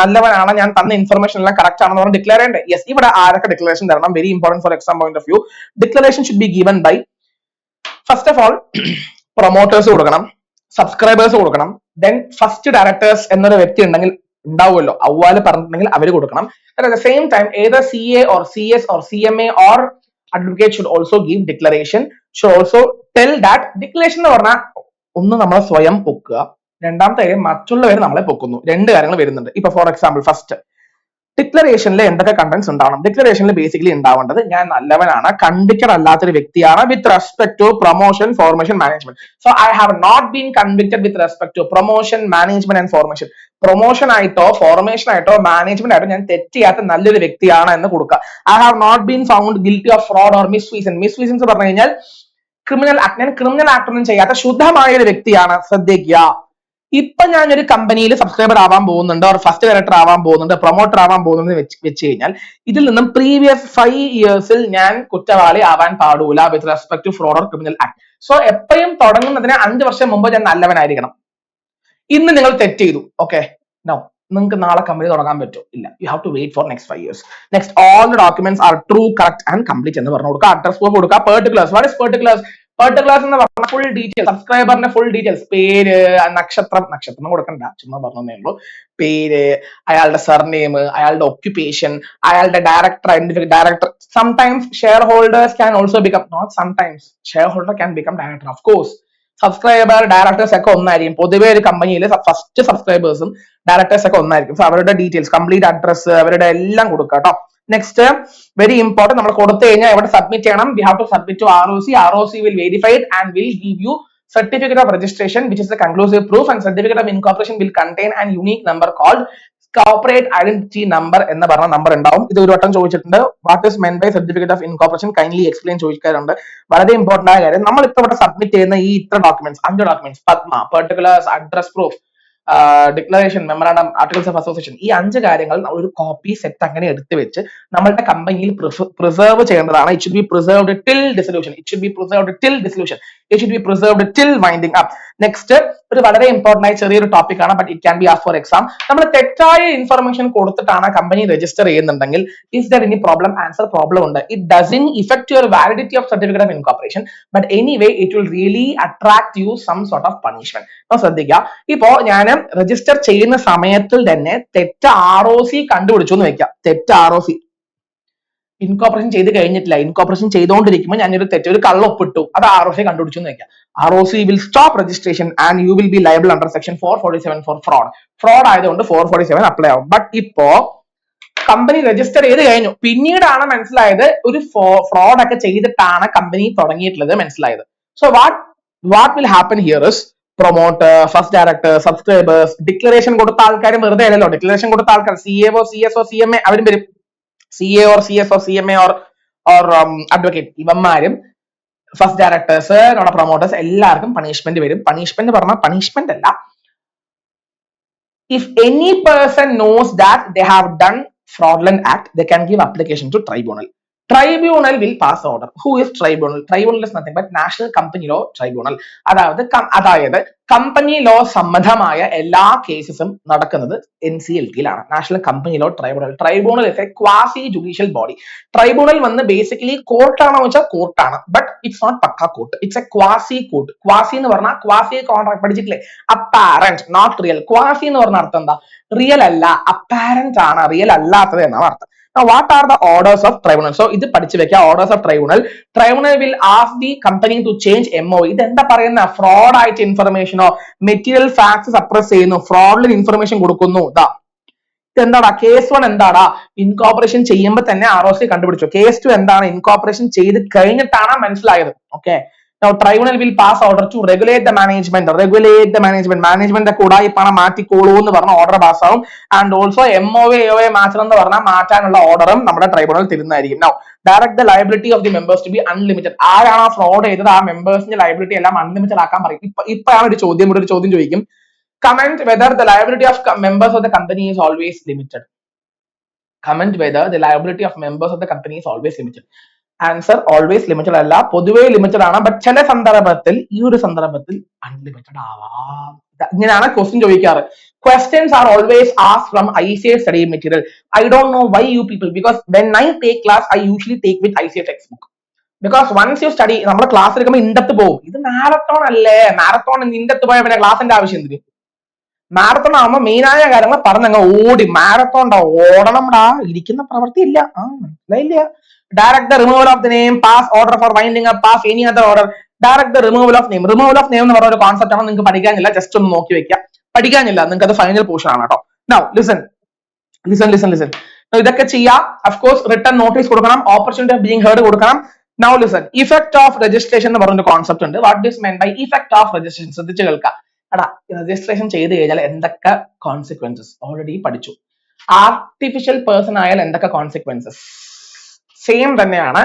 നല്ലവനാണ്, ഞാൻ തന്ന ഇൻഫർമേഷൻ എല്ലാം കറക്റ്റ് ആണെന്ന് പറഞ്ഞ് ഡിക്ലെയർ ചെയ്യണ്ടേ? യെസ്. ഇവിടെ ആരൊക്കെ ഡിക്ലറേഷൻ തരണം? Very important for exam point of view. Declaration should be given by, first of all, promoters കൊടുക്കണം, സബ്സ്ക്രൈബേഴ്സ് കൊടുക്കണം, ദെൻ ഫസ്റ്റ് ഡയറക്ടേഴ്സ് എന്നൊരു വ്യക്തി ഉണ്ടെങ്കിൽ ഉണ്ടാവുമല്ലോ, അവ്വാല് പറഞ്ഞിട്ടുണ്ടെങ്കിൽ അവർ കൊടുക്കണം. At the same time, either CA or CS or CMA or advocate should also give declaration. Should also tell that declaration എന്ന് പറഞ്ഞാൽ ഒന്ന് നമ്മൾ സ്വയം പൊക്കുക, രണ്ടാമത്തെ കാര്യം മറ്റുള്ളവർ നമ്മളെ പൊക്കുന്നു. 2 കാര്യങ്ങൾ വരുന്നുണ്ട്. ഇപ്പൊ ഫോർ എക്സാമ്പിൾ, ഫസ്റ്റ് ഡിക്ലറേഷനിൽ എന്തൊക്കെ കണ്ടന്റ്സ് ഉണ്ടാവണം? ഡിക്ലറേഷനിൽ ബേസിക്കലി ഉണ്ടാവേണ്ടത് ഞാൻ നല്ലവനാണ്, കൺവിക്റ്റഡ് അല്ലാത്തൊരു വ്യക്തിയാണ് with respect to promotion, formation, management. So I have not been convicted with respect to promotion, management and formation. Promotion ആയിട്ടോ ഫോർമേഷൻ ആയിട്ടോ മാനേജ്മെന്റ് ആയിട്ടോ ഞാൻ തെറ്റ് ചെയ്യാത്ത നല്ലൊരു വ്യക്തിയാണ് എന്ന് കൊടുക്കുക. I have not been found guilty of fraud or misfeasance. Misfeasance പറഞ്ഞു കഴിഞ്ഞാൽ ക്രിമിനൽ ആക്ട്, ഞാൻ ക്രിമിനൽ ആക്ട് ഒന്നും ചെയ്യാത്ത ശുദ്ധമായ ഒരു വ്യക്തിയാണ്. ശ്രദ്ധിക്കുക, ഇപ്പൊ ഞാൻ ഒരു കമ്പനിയിൽ സബ്സ്ക്രൈബർ ആവാൻ പോകുന്നുണ്ട്, ഓർ ഫസ്റ്റ് ഡയറക്ടർ ആവാൻ പോകുന്നുണ്ട്, പ്രൊമോട്ടർ ആവാൻ പോകുന്നത് വെച്ച് കഴിഞ്ഞാൽ ഇതിൽ നിന്നും പ്രീവിയസ് 5 ഇയേഴ്സിൽ ഞാൻ കുറ്റവാളി ആവാൻ പാടില്ല with respect to fraud or criminal act. So എപ്പോഴും തുടങ്ങുന്നതിന് 5 വർഷം മുമ്പ് ഞാൻ നല്ലവനായിരിക്കണം. ഇന്ന് നിങ്ങൾ തെറ്റ് ചെയ്തു, ഓക്കെ, നോ, നിങ്ങൾക്ക് നാളെ കമ്പനി തുടങ്ങാൻ പറ്റും? ഇല്ല. You have to wait for next 5 years. Next, all the documents are true, correct and complete എന്ന് പറഞ്ഞു കൊടുക്കുക. അഡ്രസ് പ്രൂഫ് കൊടുക്കുക. Particulars. What is particulars? Particulars എന്ന് പറഞ്ഞാൽ ഫുൾ ഡീറ്റെയിൽസ്, സബ്സ്ക്രൈബറിന്റെ ഫുൾ ഡീറ്റെയിൽസ്, പേര്, നക്ഷത്രം കൊടുക്കണ്ട, ചുമ്മാ പറഞ്ഞേ ഉള്ളൂ. പേര്, അയാളുടെ സർനെയിം, അയാളുടെ ഒക്യുപ്പേഷൻ, അയാളുടെ director. Sometimes shareholders can also become, not sometimes, shareholder can become director. Of course subscriber, directors ഒക്കെ ഒന്നായിരിക്കും. പൊതുവെ ഒരു കമ്പനിയിൽ ഫസ്റ്റ് സബ്സ്ക്രൈബേഴ്സും ഡയറക്ടേഴ്സ് ഒക്കെ ഒന്നായിരിക്കും. സോ അവരുടെ ഡീറ്റെയിൽസ്, കംപ്ലീറ്റ് അഡ്രസ്, അവരുടെ എല്ലാം കൊടുക്കുക കേട്ടോ. നെക്സ്റ്റ്, വെരി ഇമ്പോർട്ടന്റ്, നമ്മൾ കൊടുത്തു കഴിഞ്ഞാൽ എവിടെ സബ്മിറ്റ് ചെയ്യണം? We have to submit to ROC. ROC will verify it and will give you certificate of registration, which is the conclusive proof, and certificate of incorporation will contain an unique number called corporate identity number എന്ന് പറഞ്ഞ number ഉണ്ടാവും. ഇത് ഒരു വട്ടം ചോദിച്ചിട്ടുണ്ട്. What is meant by certificate of incorporation, kindly explain ചോദിക്കാറുണ്ട്. വളരെ important ആയ കാര്യം, നമ്മൾ ഇപ്പൊ ഇവിടെ സബ്മിറ്റ് ചെയ്യുന്ന ഈ ഇത്ര documents, 5 documents, Padma, particulars, address proof, declaration, memorandum, articles of association, ഈ 5 കാര്യങ്ങൾ ഒരു കോപ്പി സെറ്റ് അങ്ങനെ എടുത്തു വെച്ച് നമ്മളുടെ കമ്പനിയിൽ പ്രിസർവ് ചെയ്യേണ്ടതാണ്. It should be preserved till dissolution, it should be preserved till dissolution, it should be preserved till winding up. Next ഒരു വളരെ ഇമ്പോർട്ടന്റ് ആയ ചെറിയൊരു ടോപ്പിക് ആണ്, but it can be ask for exam. നമ്മൾ തെറ്റായ ഇൻഫർമേഷൻ കൊടുത്തിട്ടാണ് company register ചെയ്യുന്നുണ്ടെങ്കിൽ, is there any problem? Answer, problem ഉണ്ട്. It doesn't effect your validity of certificate of incorporation, but anyway it will really attract you some sort of punishment. അപ്പൊ ശ്രദ്ധിക്കുക, ഇപ്പോ ഞാൻ register ചെയ്യുന്ന സമയത്തിൽ തന്നെ തെറ്റ് ROC കണ്ടുപിടിച്ചു എന്ന് വെക്കാം. തെറ്റ് ROC, ഇൻകോർപ്പറേഷൻ ചെയ്ത് കഴിഞ്ഞിട്ടില്ല, ഇൻകോർപ്പറേഷൻ ചെയ്തുകൊണ്ടിരിക്കുമ്പോൾ ഞാനൊരു ഒരു കള്ളൊപ്പിട്ടു, അത് ROC കണ്ടുപിടിച്ചു എന്ന് വെക്കാം. ROC will stop registration and you will be liable under section 447 for fraud. Fraud ആയതുകൊണ്ട് 447 അപ്ലൈ ആവും. ബട്ട് ഇപ്പോ കമ്പനി രജിസ്റ്റർ ചെയ്ത് കഴിഞ്ഞു, പിന്നീടാണ് മനസ്സിലായത് ഒരു ഫ്രോഡ് ഒക്കെ ചെയ്തിട്ടാണ് കമ്പനി തുടങ്ങിയിട്ടുള്ളത് മനസ്സിലായത്. So what will happen here is, promoter, first director, subscribers, declaration കൊടുത്ത ആൾക്കാരും വെറുതെ അല്ലല്ലോ, ഡിക്ലറേഷൻ കൊടുത്ത ആൾക്കാർ CAO, CSO, CMA അവരും വരും. CA or CSO, CMA or advocate, ഇവന്മാരും ഫസ്റ്റ് ഡയറക്ടേഴ്സ്, നമ്മുടെ പ്രൊമോട്ടേഴ്സ് എല്ലാവർക്കും പണിഷ്മെന്റ് വരും. പണിഷ്മെന്റ് പറഞ്ഞാൽ പണിഷ്മെന്റ് അല്ല, if any person knows that they have done fraudulent act, they can give application to tribunal. Tribunal will pass order. Who is tribunal? Tribunal is nothing but National Company Law Tribunal. അതായത് company law സംബന്ധമായ എല്ലാ കേസസും നടക്കുന്നത് NCLT-യിലാണ്, national company law tribunal. Tribunal is a quasi judicial body. Tribunal വന്ന് basically കോർട്ടാണോ വെച്ചാൽ കോർട്ടാണ്, ബട്ട് ഇറ്റ്സ് നോട്ട് പക്ക court, it's a quasi court. Quasi എന്ന് പറഞ്ഞാൽ ക്വാസി കോൺട്രാക്ട് പഠിച്ചിട്ടില്ലേ, അപ്പാരന്റ് നോട്ട് റിയൽ. ക്വാസി എന്ന് പറഞ്ഞ അർത്ഥം എന്താ? റിയൽ അല്ല, അപ്പാരന്റ് ആണ്, റിയൽ അല്ലാത്തത് എന്നാണ് അർത്ഥം. Now, what are the orders of tribunal? So, ഇത് പഠിച്ചു വെക്കുക, orders of tribunal. Tribunal will ask the company to change MOE. ഇത് എന്താ പറയുന്ന? ഫ്രോഡ് ആയിട്ട് ഇൻഫർമേഷനോ മെറ്റീരിയൽ ഫാക്ട്സ് സപ്രസ് ചെയ്യുന്നു, ഫ്രോഡിൽ ഇൻഫർമേഷൻ കൊടുക്കുന്നു. ഇതെന്താടാ? കേസ് 1 എന്താടാ? ഇൻകോർപ്പറേഷൻ ചെയ്യുമ്പോൾ തന്നെ ROC കണ്ടുപിടിച്ചു. കേസ് 2 എന്താണ്? ഇൻകോർപ്പറേഷൻ ചെയ്ത് കഴിഞ്ഞിട്ടാണ് മനസ്സിലായത്. Okay. Now, tribunal will pass order to regulate the management. Management കൂടായി പണം മാറ്റിക്കോളൂ എന്ന് പറഞ്ഞ ഓർഡർ പാസ്സാവും. ആൻഡ് ഓൾസോ MOA AOA മാറ്റണം എന്ന് പറഞ്ഞാൽ മാറ്റാനുള്ള ഓർഡറും നമ്മുടെ ട്രൈബ്യൂണൽ തരുന്നതായിരിക്കും. Now, direct the liability of the members to be unlimited. ആരാണ് ഫ്രോഡ് ചെയ്തത് ആ മെമ്പേഴ്സിന്റെ ലയബിലിറ്റി എല്ലാം അൺലിമിറ്റഡ് ആക്കാൻ പറയും. ഇപ്പോഴാണ് ഒരു ചോദ്യം ചോദിക്കും. Comment whether the liability of members of the company is always limited. Comment whether the liability of members of the company is always limited. Answer, always limited അല്ല, പൊതുവേ ലിമിറ്റഡ് ആണ്, ബട്ട് ചില സന്ദർഭത്തിൽ, ഈ ഒരു സന്ദർഭത്തിൽ അൺലിമിറ്റഡ് ആവാം. ഇങ്ങനെയാണ് question ചോദിക്കാറ്. Questions are always asked from ICA study material. I don't know why you people, because when I take class, I usually take with ICA textbook. Because once you study, നമ്മുടെ class എടുക്കുമ്പോൾ in-depth പോകും. ഇത് marathon അല്ലേ, marathon in-depth പോയാൽ പിന്നെ ക്ലാസിന്റെ ആവശ്യം എന്തിന്? മാരത്തോൺ ആവുമ്പോൾ മെയിൻ ആയ കാര്യങ്ങൾ പറഞ്ഞങ്ങ് ഓടി, മാരത്തോൺ ഓടണം ഇരിക്കുന്ന പ്രവൃത്തി ഇല്ല. ഇല്ല. Direct the removal of the name, pass order for winding up, pass any other order. Direct the removal of name. Removal of name എന്ന് പറഞ്ഞ ഒരു കോൺസെപ്റ്റ് ആണ്, നിങ്ങൾക്ക് പഠിക്കാനില്ല, ജസ്റ്റ് ഒന്ന് നോക്കി വെക്കുക. പഠിക്കാനില്ല, നിങ്ങൾക്ക് അത് ഫൈനൽ പോർഷൻ ആണ് കേട്ടോ. Now listen. ഇതൊക്കെ ചെയ്യാം. Of course റിട്ടൺ നോട്ടീസ് കൊടുക്കണം, ഓപ്പർച്യൂണിറ്റി ഓഫ് ബീയിങ് ഹേർഡ് കൊടുക്കണം. Now listen. Effect of registration എന്ന് പറഞ്ഞൊരു കോൺസെപ്റ്റ് ഉണ്ട്. What is meant by effect of registration? ശ്രദ്ധിച്ചു കേൾക്കാം. രജിസ്ട്രേഷൻ ചെയ്ത് കഴിഞ്ഞാൽ എന്തൊക്കെ കോൺസിക്വൻസസ് ഓൾറെഡി പഠിച്ചു. ആർട്ടിഫിഷ്യൽ പേഴ്സൺ ആയാൽ എന്തൊക്കെ കോൺസിക്വൻസസ് സെയിം തന്നെയാണ്.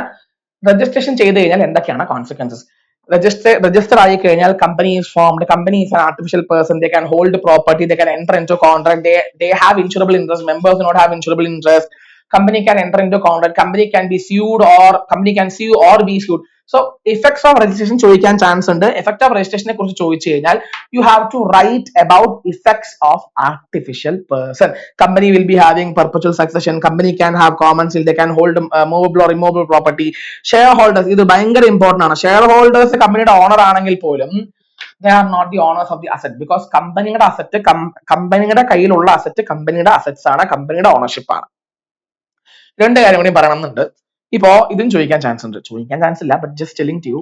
രജിസ്ട്രേഷൻ ചെയ്ത് കഴിഞ്ഞാൽ എന്തൊക്കെയാണ് കോൺസിക്വൻസസ്? register ആയി കഴിഞ്ഞാൽ company is formed, company is an artificial person, they can hold property, they can enter into contract, they have insurable interest, members do not have insurable interest, company can enter into contract, company can be sued or company can sue or be sued. So effects of registration ചോദിക്കാൻ chance ഉണ്ട്. effect of registration കുറിച്ച് ചോദിച്ചു കഴിഞ്ഞാൽ you have to write about effects of artificial person. Company will be having perpetual succession, company can have common seal, they can hold movable or immovable property. Shareholders, ഇത് ഭയങ്കര important ആണ്. shareholders കമ്പനിയുടെ owner ആണെങ്കിൽ പോലും they are not the owners of the asset, because കമ്പനിയുടെ asset, കമ്പനിയുടെ കയ്യിലുള്ള asset കമ്പനിയുടെ അസറ്റ്സ് ആണ്, കമ്പനിയുടെ ഓണർഷിപ്പ് ആണ്. രണ്ട് കാര്യം കൂടി പറയണമെന്നുണ്ട്. ഇപ്പോ ഇതും ചോദിക്കാൻ ചാൻസ് ഉണ്ട്, ചോദിക്കാൻ ചാൻസ് ഇല്ല, but just telling to you.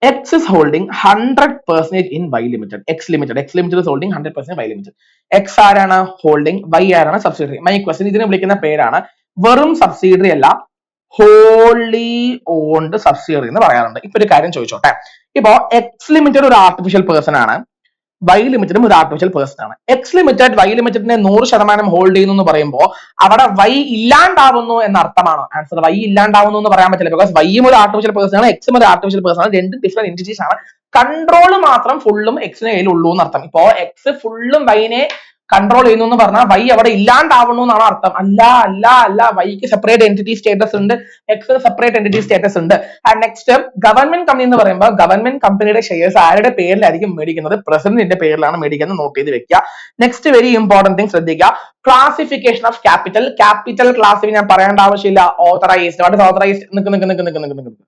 X is holding 100% in Y Limited. X Limited is holding 100% Y Limited. X ആരാണ് ഹോൾഡിംഗ്, Y ആരാണ് സബ്സിഡറി. മൈ ക്വസ്റ്റ്യൻ, ഇതിനെ വിളിക്കുന്ന പേരാണ് വെറും സബ്സിഡറി അല്ല, ഹോൾലി ഓൺഡ് സബ്സിഡറി എന്ന് പറയാറുണ്ട്. ഇപ്പൊ ഒരു കാര്യം ചോദിച്ചോട്ടെ, ഇപ്പോ എക്സ് ലിമിറ്റഡ് ഒരു ആർട്ടിഫിഷ്യൽ പേഴ്സൺ ആണ്, വൈ ലിമിറ്റഡും ഒരു ആർട്ടിഫിഷ്യൽ പേഴ്സൺ ആണ്. എക്സ് ലിമിറ്റഡ് വൈ ലിമിറ്റഡിനെ 100% ഹോൾഡ് ചെയ്യുന്നു എന്ന് പറയുമ്പോൾ അവിടെ വൈ ഇല്ലാണ്ടാവുന്നു എന്ന അർത്ഥമാണോ? ആൻസർ വൈ ഇല്ലാണ്ടാവുന്നു എന്ന് പറയാൻ പറ്റില്ല. ബിക്കോസ് വൈയും ഒരു ആർട്ടിഫിഷ്യൽ പേഴ്സൺ ആണ്, എക്സും ഒരു ആർട്ടിഫിഷ്യൽ പേഴ്സൺ ആണ്, രണ്ടും ഡിഫറെന്റ് എന്റിറ്റീസ് ആണ്. കൺട്രോൾ മാത്രം ഫുള്ളും എക്സിന് കയ്യിലുള്ളൂ എന്നർത്ഥം. ഇപ്പോ എക്സ് ഫുള്ളും വൈനെ കൺട്രോൾ ചെയ്യുന്നു എന്ന് പറഞ്ഞാൽ വൈ അവിടെ ഇല്ലാണ്ടാവുന്നു എന്നാണ് അർത്ഥം. അല്ല അല്ല അല്ല, വൈക്ക് സെപ്പറേറ്റ് എൻറ്റിറ്റി സ്റ്റേറ്റസ് ഉണ്ട്, എക്സിന് സെപ്പറേറ്റ് എൻറ്റിറ്റി സ്റ്റാറ്റസ് ഉണ്ട്. ആൻഡ് നെക്സ്റ്റ് ഗവൺമെന്റ് കമ്പനി എന്ന് പറയുമ്പോൾ ഗവൺമെന്റ് കമ്പനിയുടെ ഷെയർസ് ആരുടെ പേരിലായിരിക്കും മേടിക്കുന്നത്? പ്രസിഡന്റിന്റെ പേരിലാണ് മേടിക്കുന്നത്. നോട്ട് ചെയ്ത് വെക്കുക. നെക്സ്റ്റ് വെരി ഇമ്പോർട്ടന്റ് തിങ് ശ്രദ്ധിക്കുക, classification of capital. Capital classification ഞാൻ പറയേണ്ട ആവശ്യമില്ല. Authorised, what is authorised? Nick.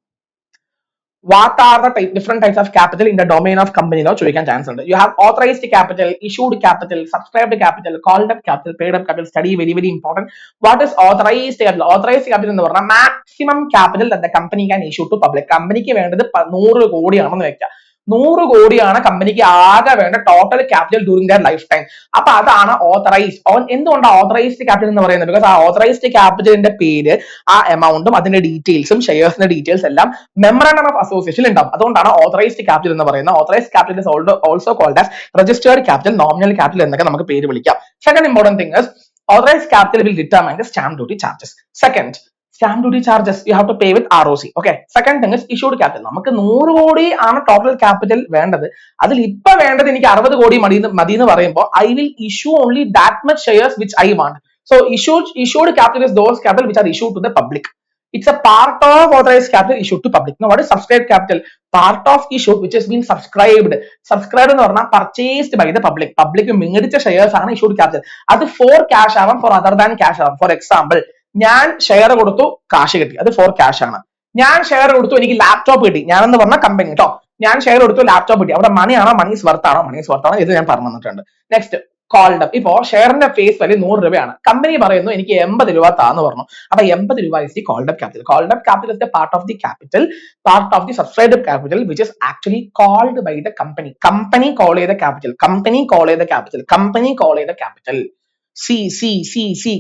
What are the different types of capital in the domain of company law? ചോദിക്കാൻ ചാൻസ് ഉണ്ട്. You have authorized capital, issued capital, subscribed capital, called up capital, paid up capital. Study very very important. What is authorized capital? Authorized capital എന്ന് പറഞ്ഞാൽ maximum capital that the company can issue to public. കമ്പനിക്ക് വേണ്ടത് 100 കോടിയാണെന്ന് വെക്കാം. 100 കോടിയാണ് കമ്പനിക്ക് ആകെ വേണ്ട total capital during their life time. അപ്പൊ അതാണ് ഓതറൈസ്ഡ്. എന്തുകൊണ്ടാണ് ഓതറൈസ്ഡ് ക്യാപിറ്റൽ എന്ന് പറയുന്നത്? ബിക്കോസ് ആ ഓതറൈസ്ഡ് ക്യാപിറ്റലിന്റെ പേര്, ആ എമൗണ്ടും അതിന്റെ ഡീറ്റെയിൽസും ഷെയർസിന്റെ ഡീറ്റെയിൽസ് എല്ലാം മെമ്മറാണ്ടം ഓഫ് അസോസിയേഷൻ ഉണ്ടാവും. അതുകൊണ്ടാണ് ഓതറൈസ്ഡ് ക്യാപിറ്റൽ എന്ന് പറയുന്നത്. Authorised capital is also called as registered capital, nominal capital എന്നൊക്കെ നമുക്ക് പേര് വിളിക്കാം. Second important thing is authorized capital will determine the stamp duty charges. Second, stamp duty charges you have to pay with ROC. Okay. Second thing is issued capital. നമുക്ക് 100 കോടി ആണ് total capital വേണ്ടത്. അതിൽ ഇപ്പൊ വേണ്ടത് എനിക്ക് 60 കോടി മതി എന്ന് പറയുമ്പോൾ I will issue only that much shares which I want. So issued capital is those capital which are issued to the public. It's a part of authorized capital issued to public. Now what is subscribed capital? Part of issue which has been subscribed. Subscribed എന്ന് പറഞ്ഞാൽ purchased by the public. Public മേടിച്ച shares ആണ് issued capital. അത് for cash ആവാം, for other than cash ആവാം. For example, ഞാൻ share കൊടുത്തു, കാശ് കിട്ടി, അത് for cash ആണ്. ഞാൻ ഷെയർ കൊടുത്തു, എനിക്ക് ലാപ്ടോപ്പ് കിട്ടി, ഞാനെന്ന് പറഞ്ഞ കമ്പനി കേട്ടോ, ഞാൻ ഷെയർ കൊടുത്തു, ലാപ്ടോപ്പ് കിട്ടി, അവിടെ മണി ആണോ, മണീസ് വർത്ത് ആണോ, മണീസ് വർത്ത് ആണോ, ഇത് ഞാൻ പറഞ്ഞു തന്നിട്ടുണ്ട്. Next called up. ഇപ്പോ ഷെയറിന്റെ ഫേസ് വാല്യൂ 100 രൂപയാണ്, കമ്പനി പറയുന്നു എനിക്ക് 80 രൂപ താന്ന് പറഞ്ഞു. അപ്പൊ 80 രൂപ is the called up capital. Called up capital is the part of the capital, part of the subscribed capital which is actually called by the company. Company call ചെയ്ത capital, company call ചെയ്ത capital, company call ചെയ്ത capital.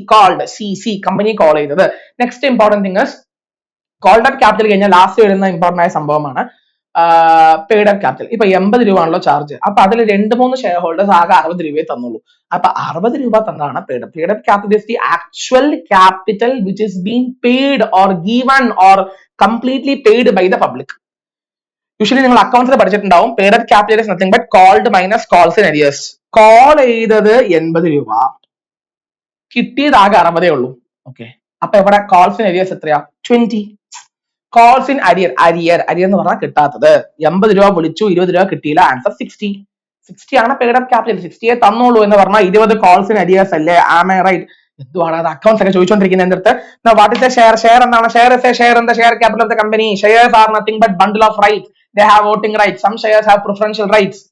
called company call ചെയ്തത്. Next important thing is called up capital കഴിഞ്ഞാൽ last വരുന്ന important ആയ സംഭവമാണ് paid up capital. ഇപ്പൊ 80 രൂപ ആണല്ലോ ചാർജ്, അപ്പൊ അതിൽ 2-3 ഷെയർ ഹോൾഡേഴ്സ് ആകെ 60 രൂപയെ തന്നുള്ളൂ. അപ്പൊ 60 രൂപ തന്നതാണ് paid up. Paid up capital is the actual capital which is been paid or given or completely paid by the public. Usually നിങ്ങൾ അക്കൗണ്ട്സിൽ പഠിച്ചിട്ടുണ്ടാവും, paid up capital is nothing but called minus calls in arrears. Call ചെയ്തത് 80 രൂപ, കിട്ടിയത് ആകെ 60 ഉള്ളൂ. Okay, അപ്പൊ ഇവിടെ കോൾസ് ഇൻ അരിയേഴ്സ് എത്രയാ? 20. കോൾസ് ഇൻ അരിയർ എന്ന് പറഞ്ഞാൽ കിട്ടാത്തത്. 80 രൂപ വിളിച്ചു, 20 രൂപ കിട്ടിയില്ല, ആൻസർ 60 ആണ് പെയ്ഡ് അപ്പ് ക്യാപിറ്റൽ. 60 തന്നോളൂ എന്ന് പറഞ്ഞാൽ 20 കോൾസ് ഇൻ അരിയേഴ്സ് അല്ലേ? Am I right? എന്തുവാണ് അത് അക്കൗണ്ട്സ് ഒക്കെ ചോദിച്ചോണ്ടിരിക്കുന്നത് എന്റെ അടുത്ത്. What is the share? Share എന്താണ്? Share is a share in the share capital of the company. Shares are nothing but bundle of rights. They have voting rights. Some shares have preferential rights.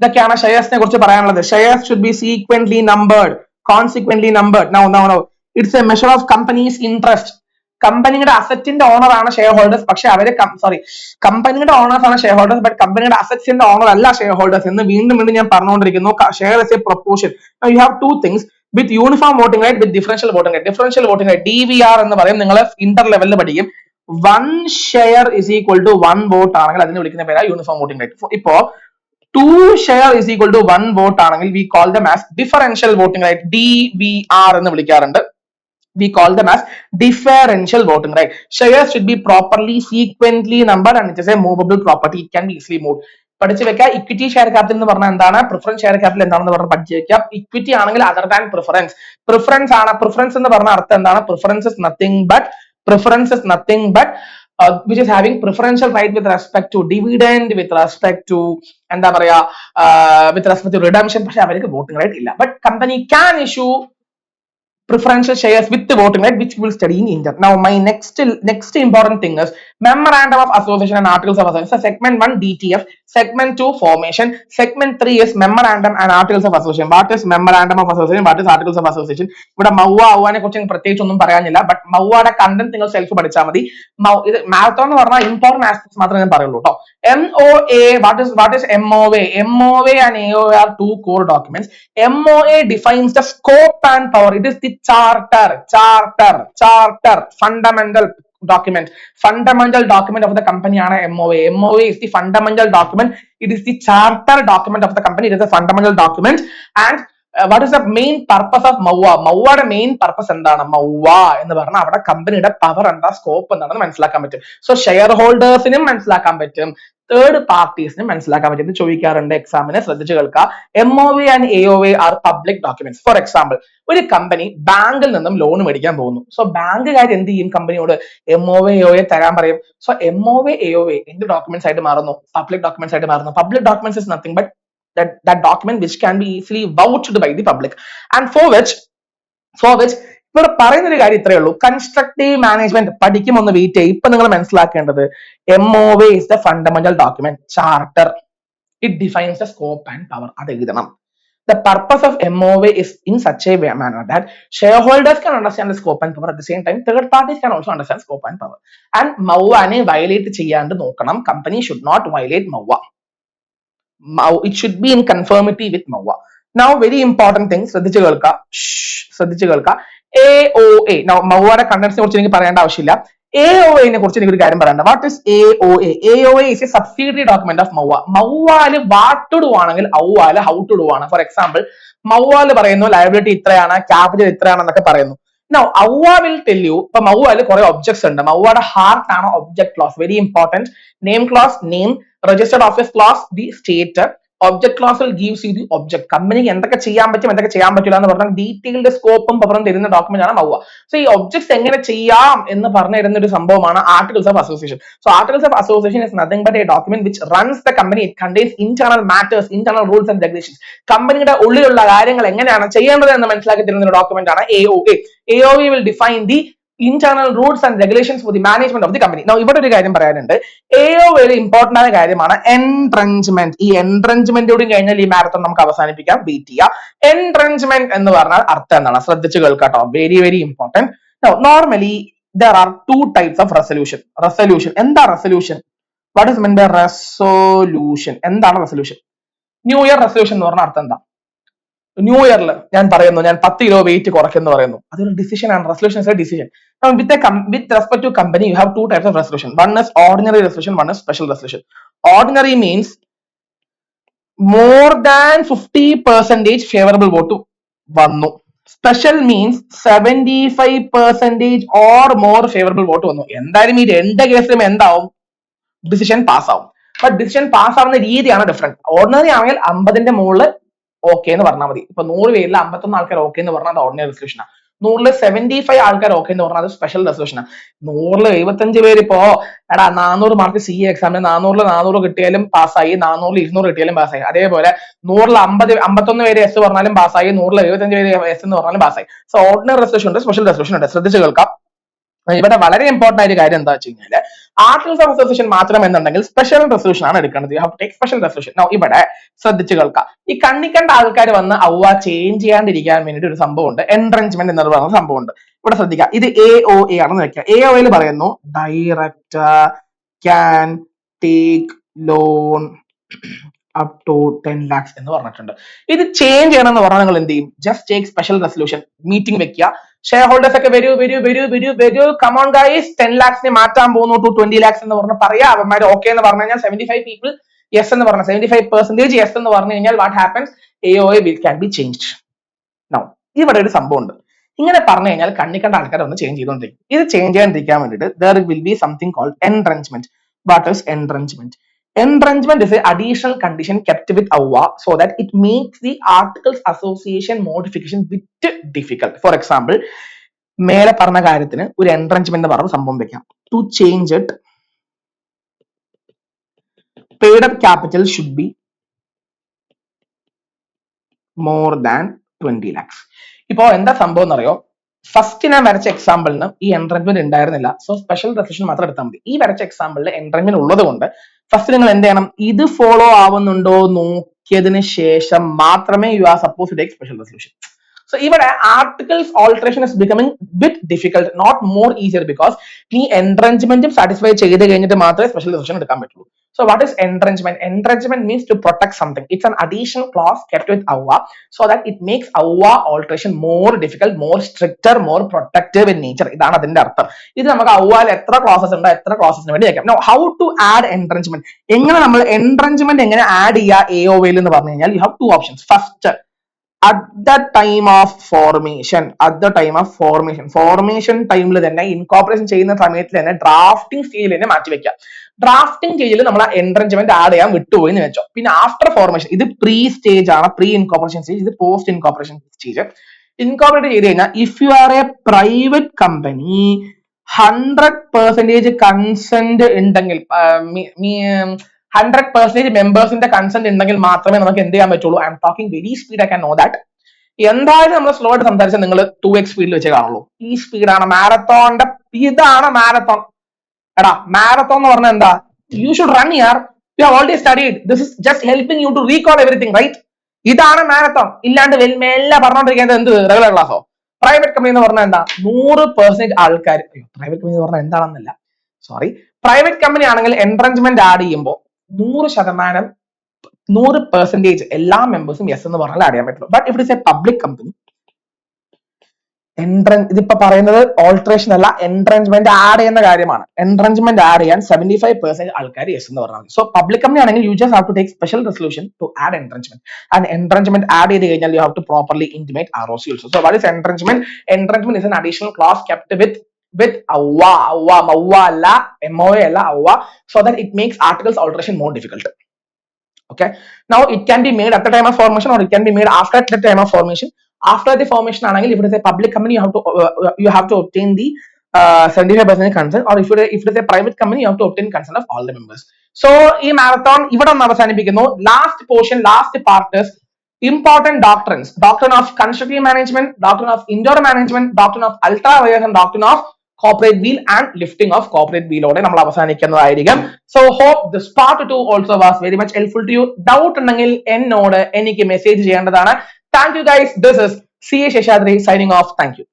ഇതൊക്കെയാണ് ഷെയർസിനെ കുറിച്ച് പറയാനുള്ളത്. Shares should be sequently numbered, consequently numbered. Now it's a measure of company's interest. കമ്പനിയുടെ അസറ്റിന്റെ owner ആണ് shareholders, പക്ഷെ അവര് കമ്പനിയുടെ ഓണേഴ്സ് ആണ് ഷെയർ ഹോൾഡേഴ്സ്, ബട്ട് കമ്പനിയുടെ അസറ്റ്സിന്റെ ഓണർ അല്ല ഷെയർ ഹോൾഡേഴ്സ് എന്ന് വീണ്ടും ഞാൻ പറഞ്ഞുകൊണ്ടിരിക്കുന്നു. Share is a proportion. You have two things with uniform voting right, with differential voting right. Differential voting right DVR എന്ന് പറയും, നിങ്ങൾ ഇന്റർ ലെവലിൽ പഠിക്കും. 1 share is equal to 1 vote ആണെങ്കിൽ അതിനെ വിളിക്കുന്ന പേരാ യൂണിഫോം വോട്ടിംഗ് റൈറ്റ്. ഇപ്പോ 2 share is equal to 1 vote ആണെങ്കിൽ we call them as differential voting right. DVR എന്ന് വിളിക്കാറുണ്ട്. We call them as differential voting right. Shares should be properly sequentially numbered and it is a movable property. It can be easily moved. പഠിച്ചു വെക്കാം. Equity share capital എന്ന് പറഞ്ഞാൽ എന്താണ്, preference share capital എന്താണെന്ന് പറഞ്ഞാൽ പഠിച്ചു വെക്കാം. ഇക്വിറ്റി ആണെങ്കിൽ അതർ ദാൻ പ്രിഫറൻസ്. പ്രിഫറൻസ് ആണ്. പ്രിഫറൻസ് എന്ന് പറഞ്ഞ അർത്ഥം എന്താണ്? Preference is nothing but which is having preferential right with respect to dividend, with respect to എന്താ പറയാ, with respect to redemption. പക്ഷെ അവർക്ക് വോട്ടിംഗ് റൈറ്റ് ഇല്ല. But company can issue preferential shares with the voting right, which we will study in India. Now my next important thing is memorandum of association and articles of association. So segment 1 DTF, segment 2 formation, segment 3 is memorandum and articles of association. What is memorandum of association, what is articles of association? ഇവിടെ മൗവ ആവാനെ കുറിച്ച് പ്രത്യേകിച്ച് ഒന്നും പറയാനില്ല, but മൗവയുടെ content നിങ്ങൾ self പഠിച്ചാൽ മതി. ഇത് marathon എന്ന് പറഞ്ഞാൽ ഇമ്പോർട്ടന്റ് ആസ്പെക്ട്സ് മാത്രമേ ഞാൻ പറയുള്ളൂ കേട്ടോ. MOA, what is MOA? MOA and AOA are two core documents. MOA defines the scope and power. It is the charter, fundamental document. Fundamental document of the company ആണ് MOA. MOA is the fundamental document. It is the charter document of the company. It is a fundamental document. And what is the main purpose of MOA? MOAയുടെ main purpose എന്താണ്? MOA എന്ന് പറഞ്ഞാൽ അവിടെ കമ്പനിയുടെ power എന്താ, scope എന്താണെന്ന് മനസ്സിലാക്കാൻ പറ്റും. സോ ഷെയർ ഹോൾഡേഴ്സിനും മനസ്സിലാക്കാൻ പറ്റും, തേർഡ് പാർട്ടീസിനും മനസ്സിലാക്കാൻ പറ്റും. ഇത് ചോദിക്കാറുണ്ട് എക്സാമിന്, ശ്രദ്ധിച്ചു കേൾക്കുക. MOA and AOA are public documents. For example, ഒരു കമ്പനി ബാങ്കിൽ നിന്നും ലോൺ മേടിക്കാൻ പോകുന്നു. സോ ബാങ്കുകാർ എന്ത് ചെയ്യും? കമ്പനിയോട് MOA AOA തരാൻ പറയും. സോ MOA AOA എന്ത് ഡോക്യുമെന്റ്സ് ആയിട്ട് മാറുന്നു? പബ്ലിക് ഡോക്യുമെന്റ്സ് ആയിട്ട് മാറുന്നു. Public documents is nothing but that document which can be easily vouched by the public, and for which ഇവിടെ പറയുന്ന ഒരു കാര്യം ഇത്രയേ ഉള്ളൂ. കൺസ്ട്രക്റ്റീവ് മാനേജ്മെന്റ് പഠിക്കുമൊന്ന് വെയിറ്റ് ചെയ്യും. ഇപ്പൊ നിങ്ങൾ മനസ്സിലാക്കേണ്ടത് MOA is the fundamental document charter. It defines the scope and power. അത് എഴുതണം. The purpose of MOA is in such a manner that shareholders can understand the scope and power. At the same time, third parties can also understand scope and power. And MOA നെ violate ചെയ്യാണ്ട് നോക്കണം. Company should not violate MOA. It should be in conformity with MOA. Now very important thing, ശ്രദ്ധിച്ചു കേൾക്കുക. AOA. Now MOA കണ്ടന്റ്സിനെ കുറിച്ച് എനിക്ക് പറയേണ്ട ആവശ്യമില്ല. AOA നെ കുറിച്ച് എനിക്ക് ഒരു കാര്യം പറയണ്ട. What is AOA? AOA is a subsidiary document of MOA. MOA what to do ആണെങ്കിൽ ഔവാല് ഹൗ ടു ഡു ആണ്. ഫോർ എക്സാമ്പിൾ, MOA പറയുന്നു ലയബിലിറ്റി ഇത്രയാണ്, ക്യാപിറ്റൽ ഇത്രയാണെന്നൊക്കെ പറയുന്നു. Now MOA will tell you, ഇപ്പൊ MOA കുറെ ഒബ്ജക്ട്സ് ഉണ്ട്. MOA ഹാർട്ട് ആണ് object clause. Very important. Name clause, name, registered office clause, the state, object clause will gives you the object. കമ്പനിക്ക് എന്തൊക്കെ ചെയ്യാൻ പറ്റും, എന്തൊക്കെ ചെയ്യാൻ പറ്റില്ല എന്ന് പറഞ്ഞാൽ ഡീറ്റെയിൽഡ് സ്കോപ്പും പവറും തരുന്ന ഡോക്യുമെന്റ് ആണ് MOA. സോ ഈ ഒബ്ജക്ട്സ് എങ്ങനെ ചെയ്യാം എന്ന് പറഞ്ഞു തരുന്ന ഒരു സംഭവമാണ് articles of association. So articles of association is nothing but A document which runs the company. It contains internal matters, internal rules and regulations. കമ്പനിയുടെ ഉള്ളിലുള്ള കാര്യങ്ങൾ എങ്ങനെയാണ് ചെയ്യേണ്ടത് എന്ന് മനസ്സിലാക്കി തരുന്ന ഒരു ഡോക്യുമെന്റ് ആണ് AOA. AOA will define the internal rules and regulations for the management of the company. Now ഇവിടെ ഒരു കാര്യം പറയാനുണ്ട്. AOA ഇമ്പോർട്ടന്റ് ആയ കാര്യമാണ് എൻട്രഞ്ച്മെന്റ്. ഈ എൻട്രഞ്ച്മെന്റ് കൂടി കഴിഞ്ഞാൽ ഈ മാരത്തോൺ നമുക്ക് അവസാനിപ്പിക്കാം. വെയിറ്റ് ചെയ്യുക. എൻട്രഞ്ച്മെന്റ് എന്ന് പറഞ്ഞാൽ അർത്ഥം എന്താണ്? ശ്രദ്ധിച്ചു കേൾക്കാട്ടോ. Very very important. Now normally there are two types of resolution. എന്താ resolution? What is mean by resolution? എന്താണ് റെസൊല്യൂഷൻ? ന്യൂ ഇയർ റെസൊല്യൂഷൻ എന്ന് പറഞ്ഞ അർത്ഥം എന്താ? ന്യൂ ഇയറിൽ ഞാൻ പറയുന്നു ഞാൻ 10 കിലോ വെയിറ്റ് കുറയ്ക്കുന്നു പറയുന്നു. അതൊരു ഡിസിഷൻ ആണ്. Resolution is A decision. With respect to company, you have two types of resolution. One is ordinary resolution, one is special resolution. Ordinary means more than 50% favorable vote വന്നു. Special means 75% or more favorable vote വന്നു. എന്തായാലും ഈ രണ്ട് കേസിലും എന്താവും? Decision pass ആവും. But decision pass ആവുന്ന രീതിയാണ് ഡിഫറെന്റ്. ഓർഡിനറി ആണെങ്കിൽ 50ന്റെ മുകളിൽ ഓക്കെ എന്ന് പറഞ്ഞാൽ മതി. ഇപ്പൊ 100 പേരിൽ 51 ആൾക്കാർ ഓക്കെ എന്ന് പറഞ്ഞാൽ അത് ഓർഡിനറി റെസൊല്യൂഷനാണ്. 100ൽ 75 ആൾക്കാർ ഓക്കെ എന്ന് പറഞ്ഞാൽ അത് സ്പെഷ്യൽ റെസൊല്യൂഷനാണ്. 100ൽ 75 പേര് ഇപ്പോ 400 മാർക്ക് CA എക്സാമിന് 400ൽ 400 കിട്ടിയാലും പാസ്സായി, 400ൽ 200 കിട്ടിയാലും പാസ്സായി. അതേപോലെ 100ൽ 51 പേര് എസ് പറഞ്ഞാലും പാസ്സായി, 100ൽ 75 പേര് എസ് എന്ന് പറഞ്ഞാലും പാസ്സായി. സോ ഓർഡിനറി റെസൊല്യൂഷൻ ഉണ്ട്, സ്പെഷ്യൽ റെസൊല്യൂഷൻ ഉണ്ട്. ശ്രദ്ധിച്ചു കേൾക്കാം. ഇവിടെ വളരെ ഇമ്പോർട്ടന്റ് ആയ ഒരു കാര്യം എന്താ വെച്ച് കഴിഞ്ഞാൽ ആർട്ടിക്കിൾസ് ഓഫ് അസോസിയേഷൻ മാത്രം എന്നുണ്ടെങ്കിൽ സ്പെഷ്യൽ റെസൊല്യൂഷൻ ആണ് എടുക്കേണ്ടത്. You have to take special resolution. ഇവിടെ ശ്രദ്ധിച്ചു കേൾക്കാം. ഈ കണ്ണിക്കണ്ട ആൾക്കാർ വന്ന് ഔവ ചേഞ്ച് ചെയ്യാണ്ടിരിക്കാൻ വേണ്ടിയിട്ട് ഒരു സംഭവം ഉണ്ട്, എൻട്രഞ്ച്മെന്റ് എന്ന് പറയുന്ന സംഭവം ഉണ്ട്. ഇവിടെ ശ്രദ്ധിക്കുക. ഇത് AOA ആണെന്ന് വെക്കുക. AOA പറയുന്നു director can take loan up to 10 lakhs എന്ന് പറഞ്ഞിട്ടുണ്ട്. ഇത് ചേഞ്ച് ചെയ്യണം എന്ന് പറഞ്ഞാൽ നിങ്ങൾ എന്ത് ചെയ്യും? Just take special resolution, meeting വെക്കുക. ഷെയർ ഹോൾഡേഴ്സ് ഒക്കെ വരൂ കമോൺ ഗൈസ് 10 lakhs മാറ്റാൻ പോകുന്നു ടു 20 lakhs എന്ന് പറഞ്ഞ് പറയാ. അവന്മാർ ഓക്കെ എന്ന് പറഞ്ഞു കഴിഞ്ഞാൽ 75 people യെസ് എന്ന് പറഞ്ഞ 75% യെസ് എന്ന് പറഞ്ഞു കഴിഞ്ഞാൽ what happens? AOA can be changed. Now ഇവിടെ ഒരു സംഭവം ഉണ്ട്. ഇങ്ങനെ പറഞ്ഞു കഴിഞ്ഞാൽ കണ്ണിക്കണ്ട ആൾക്കാർ ഒന്ന് ചേഞ്ച് ചെയ്തുകൊണ്ടിരിക്കും. ഇത് ചേഞ്ച് ചെയ്യാണ്ടിരിക്കാൻ വേണ്ടിയിട്ട് there will be something called entrenchment. What is entrenchment? Entrenchment is an additional condition kept with AWA so that it makes the articles association modification bit difficult. For example, മേലെ പറഞ്ഞ കാര്യത്തിന് ഒരു entrenchment പറഞ്ഞ സംഭവം വെക്കാം. To change it, paid up capital should be more than 20 lakhs. ഇപ്പോ എന്താ സംഭവം എന്നറിയോ? ഫസ്റ്റ് ഞാൻ വരച്ച എക്സാമ്പിളിന് ഈ entrenchment ഉണ്ടായിരുന്നില്ല. സോ സ്പെഷ്യൽ റെസൊല്യൂഷൻ മാത്രം എടുത്താൽ മതി. ഈ വരച്ച എക്സാമ്പിളിൽ entrenchment ഉള്ളത് കൊണ്ട് ഫസ്റ്റ് നിങ്ങൾ എന്ത് ചെയ്യണം? ഇത് ഫോളോ ആവുന്നുണ്ടോ നോക്കിയതിന് ശേഷം മാത്രമേ you are suppose to take special resolution. So ഇവിടെ articles alteration is becoming bit difficult, not more easier, because ഈ എൻട്രഞ്ച്മെന്റും സാറ്റിസ്ഫൈ ചെയ്ത് കഴിഞ്ഞിട്ട് മാത്രമേ സ്പെഷ്യൽ റെസൊല്യൂഷൻ എടുക്കാൻ പറ്റുള്ളൂ. So what is entrenchment? Entrenchment means to protect something. It's an additional clause kept with AUA so that it makes AUA alteration more difficult, more stricter, more protective in nature. ഇതാണ് അതിന്റെ അർത്ഥം. ഇത് നമുക്ക് AUAയിൽ എത്ര closes ഉണ്ടോ എത്ര ക്ലോസസിന് വേണ്ടി വെക്കാം. Now how to add entrenchment? എങ്ങനെ നമ്മൾ entrenchment എങ്ങനെ ആഡ് ചെയ്യുക AOAയിൽ എന്ന് പറഞ്ഞു കഴിഞ്ഞാൽ you have two options. First, at the time of formation, formation ടൈമിൽ തന്നെ ഇൻകോർപ്പറേഷൻ ചെയ്യുന്ന സമയത്ത് തന്നെ ഡ്രാഫ്റ്റിംഗ് സ്റ്റേജിൽ തന്നെ മാറ്റി വെക്കുക. ഡ്രാഫ്റ്റിംഗ് സ്റ്റേജിൽ നമ്മൾ എൻട്രൻച്ച്മെന്റ് ആഡ് ചെയ്യാൻ വിട്ടുപോയി എന്ന് വെച്ചോ. പിന്നെ ആഫ്റ്റർ ഫോർമേഷൻ, ഇത് പ്രീ സ്റ്റേജ് ആണ്, പ്രീ ഇൻകോർപ്പറേഷൻ സ്റ്റേജ്, ഇത് പോസ്റ്റ് ഇൻകോർപ്പറേഷൻ സ്റ്റേജ്. ഇൻകോർപ്പറേറ്റ് ചെയ്ത് കഴിഞ്ഞാൽ if you are A private company 100% consent ഉണ്ടെങ്കിൽ 100% മെമ്പേഴ്സിന്റെ കൺസെന്റ് ഉണ്ടെങ്കിൽ മാത്രമേ നമുക്ക് എന്ത് ചെയ്യാൻ പറ്റുള്ളൂ. I am talking very speed, I can know that. എന്തായാലും നമ്മൾ സ്ലോ ആയിട്ട് സംസാരിച്ചാൽ നിങ്ങൾ 2x സ്പീഡിൽ വെച്ചേ കാണുള്ളൂ. ഈ സ്പീഡാണ് മാരത്തോണിന്റെ, ഇതാണ് മാരത്തോൺ. എടാ മാരത്തോൺ എന്ന് പറഞ്ഞാൽ എന്താ? You should run here, you have already studied, this is just helping you to recall everything, right? ഇതാണ് മാരത്തോൺ. ഇല്ലാണ്ട് മെല്ലെ പറഞ്ഞോണ്ടിരിക്കുന്നത് എന്ത് റെഗുലർ ക്ലാസ്സോ? പ്രൈവറ്റ് കമ്പനി എന്ന് പറഞ്ഞാൽ എന്താ? 100% ആൾക്കാർ, പ്രൈവറ്റ് കമ്പനി എന്ന് പറഞ്ഞാൽ എന്താണെന്നല്ല, സോറി, പ്രൈവറ്റ് കമ്പനി ആണെങ്കിൽ എൻട്രൻച്ച്മെന്റ് ആഡ് ചെയ്യുമ്പോൾ 100% എല്ലാ മെമ്പേഴ്സും യെസ് എന്ന് പറഞ്ഞാൽ ആഡ് ചെയ്യാൻ പറ്റുള്ളൂ. But if it is A public company, ഇതിപ്പോ പറയുന്നത് ഓൾട്രേഷൻ അല്ല, എൻട്രൻച്ച്മെന്റ് ആഡ് ചെയ്യുന്ന കാര്യമാണ്. എൻട്രൻച്ച്മെന്റ് ആഡ് ചെയ്യാൻ 75% ആൾക്കാർ യെസ് എന്ന് പറഞ്ഞാൽ മതി. സോ പബ്ലിക് കമ്പനി ആണെങ്കിൽ you just have to take special resolution to add entrenchment. And entrenchment add ചെയ്ത് കഴിഞ്ഞാൽ you have to properly intimate ROC also. So what is entrenchment? Entrenchment is an additional clause kept with AUA, MOA അല്ല, AUA, so that it makes articles alteration more difficult. Okay, now it can be made at the time of formation or it can be made after the time of formation. After the formation ആണെങ്കിൽ if it is a public company you have to obtain the 75% consent, or if it is a private company you have to obtain consent of all the members. So ഈ marathon ഇവിടെ ഒന്ന് അവസാനിപ്പിക്കുന്നു. Last portion, last part is important doctrines: doctrine of constructive management, doctrine of indoor management, doctrine of ultra vires, and doctrine of corporate wheel and lifting of corporate wheel ഓടെ നമ്മൾ അവസാനിക്കുന്നതായിരിക്കും. So hope this part 2 also was very much helpful to you. Doubt ഉണ്ടെങ്കിൽ എന്നോട് എനിക്ക് message ചെയ്യേണ്ടതാണ്. Thank you guys. This is CA Sheshadri signing off. Thank you.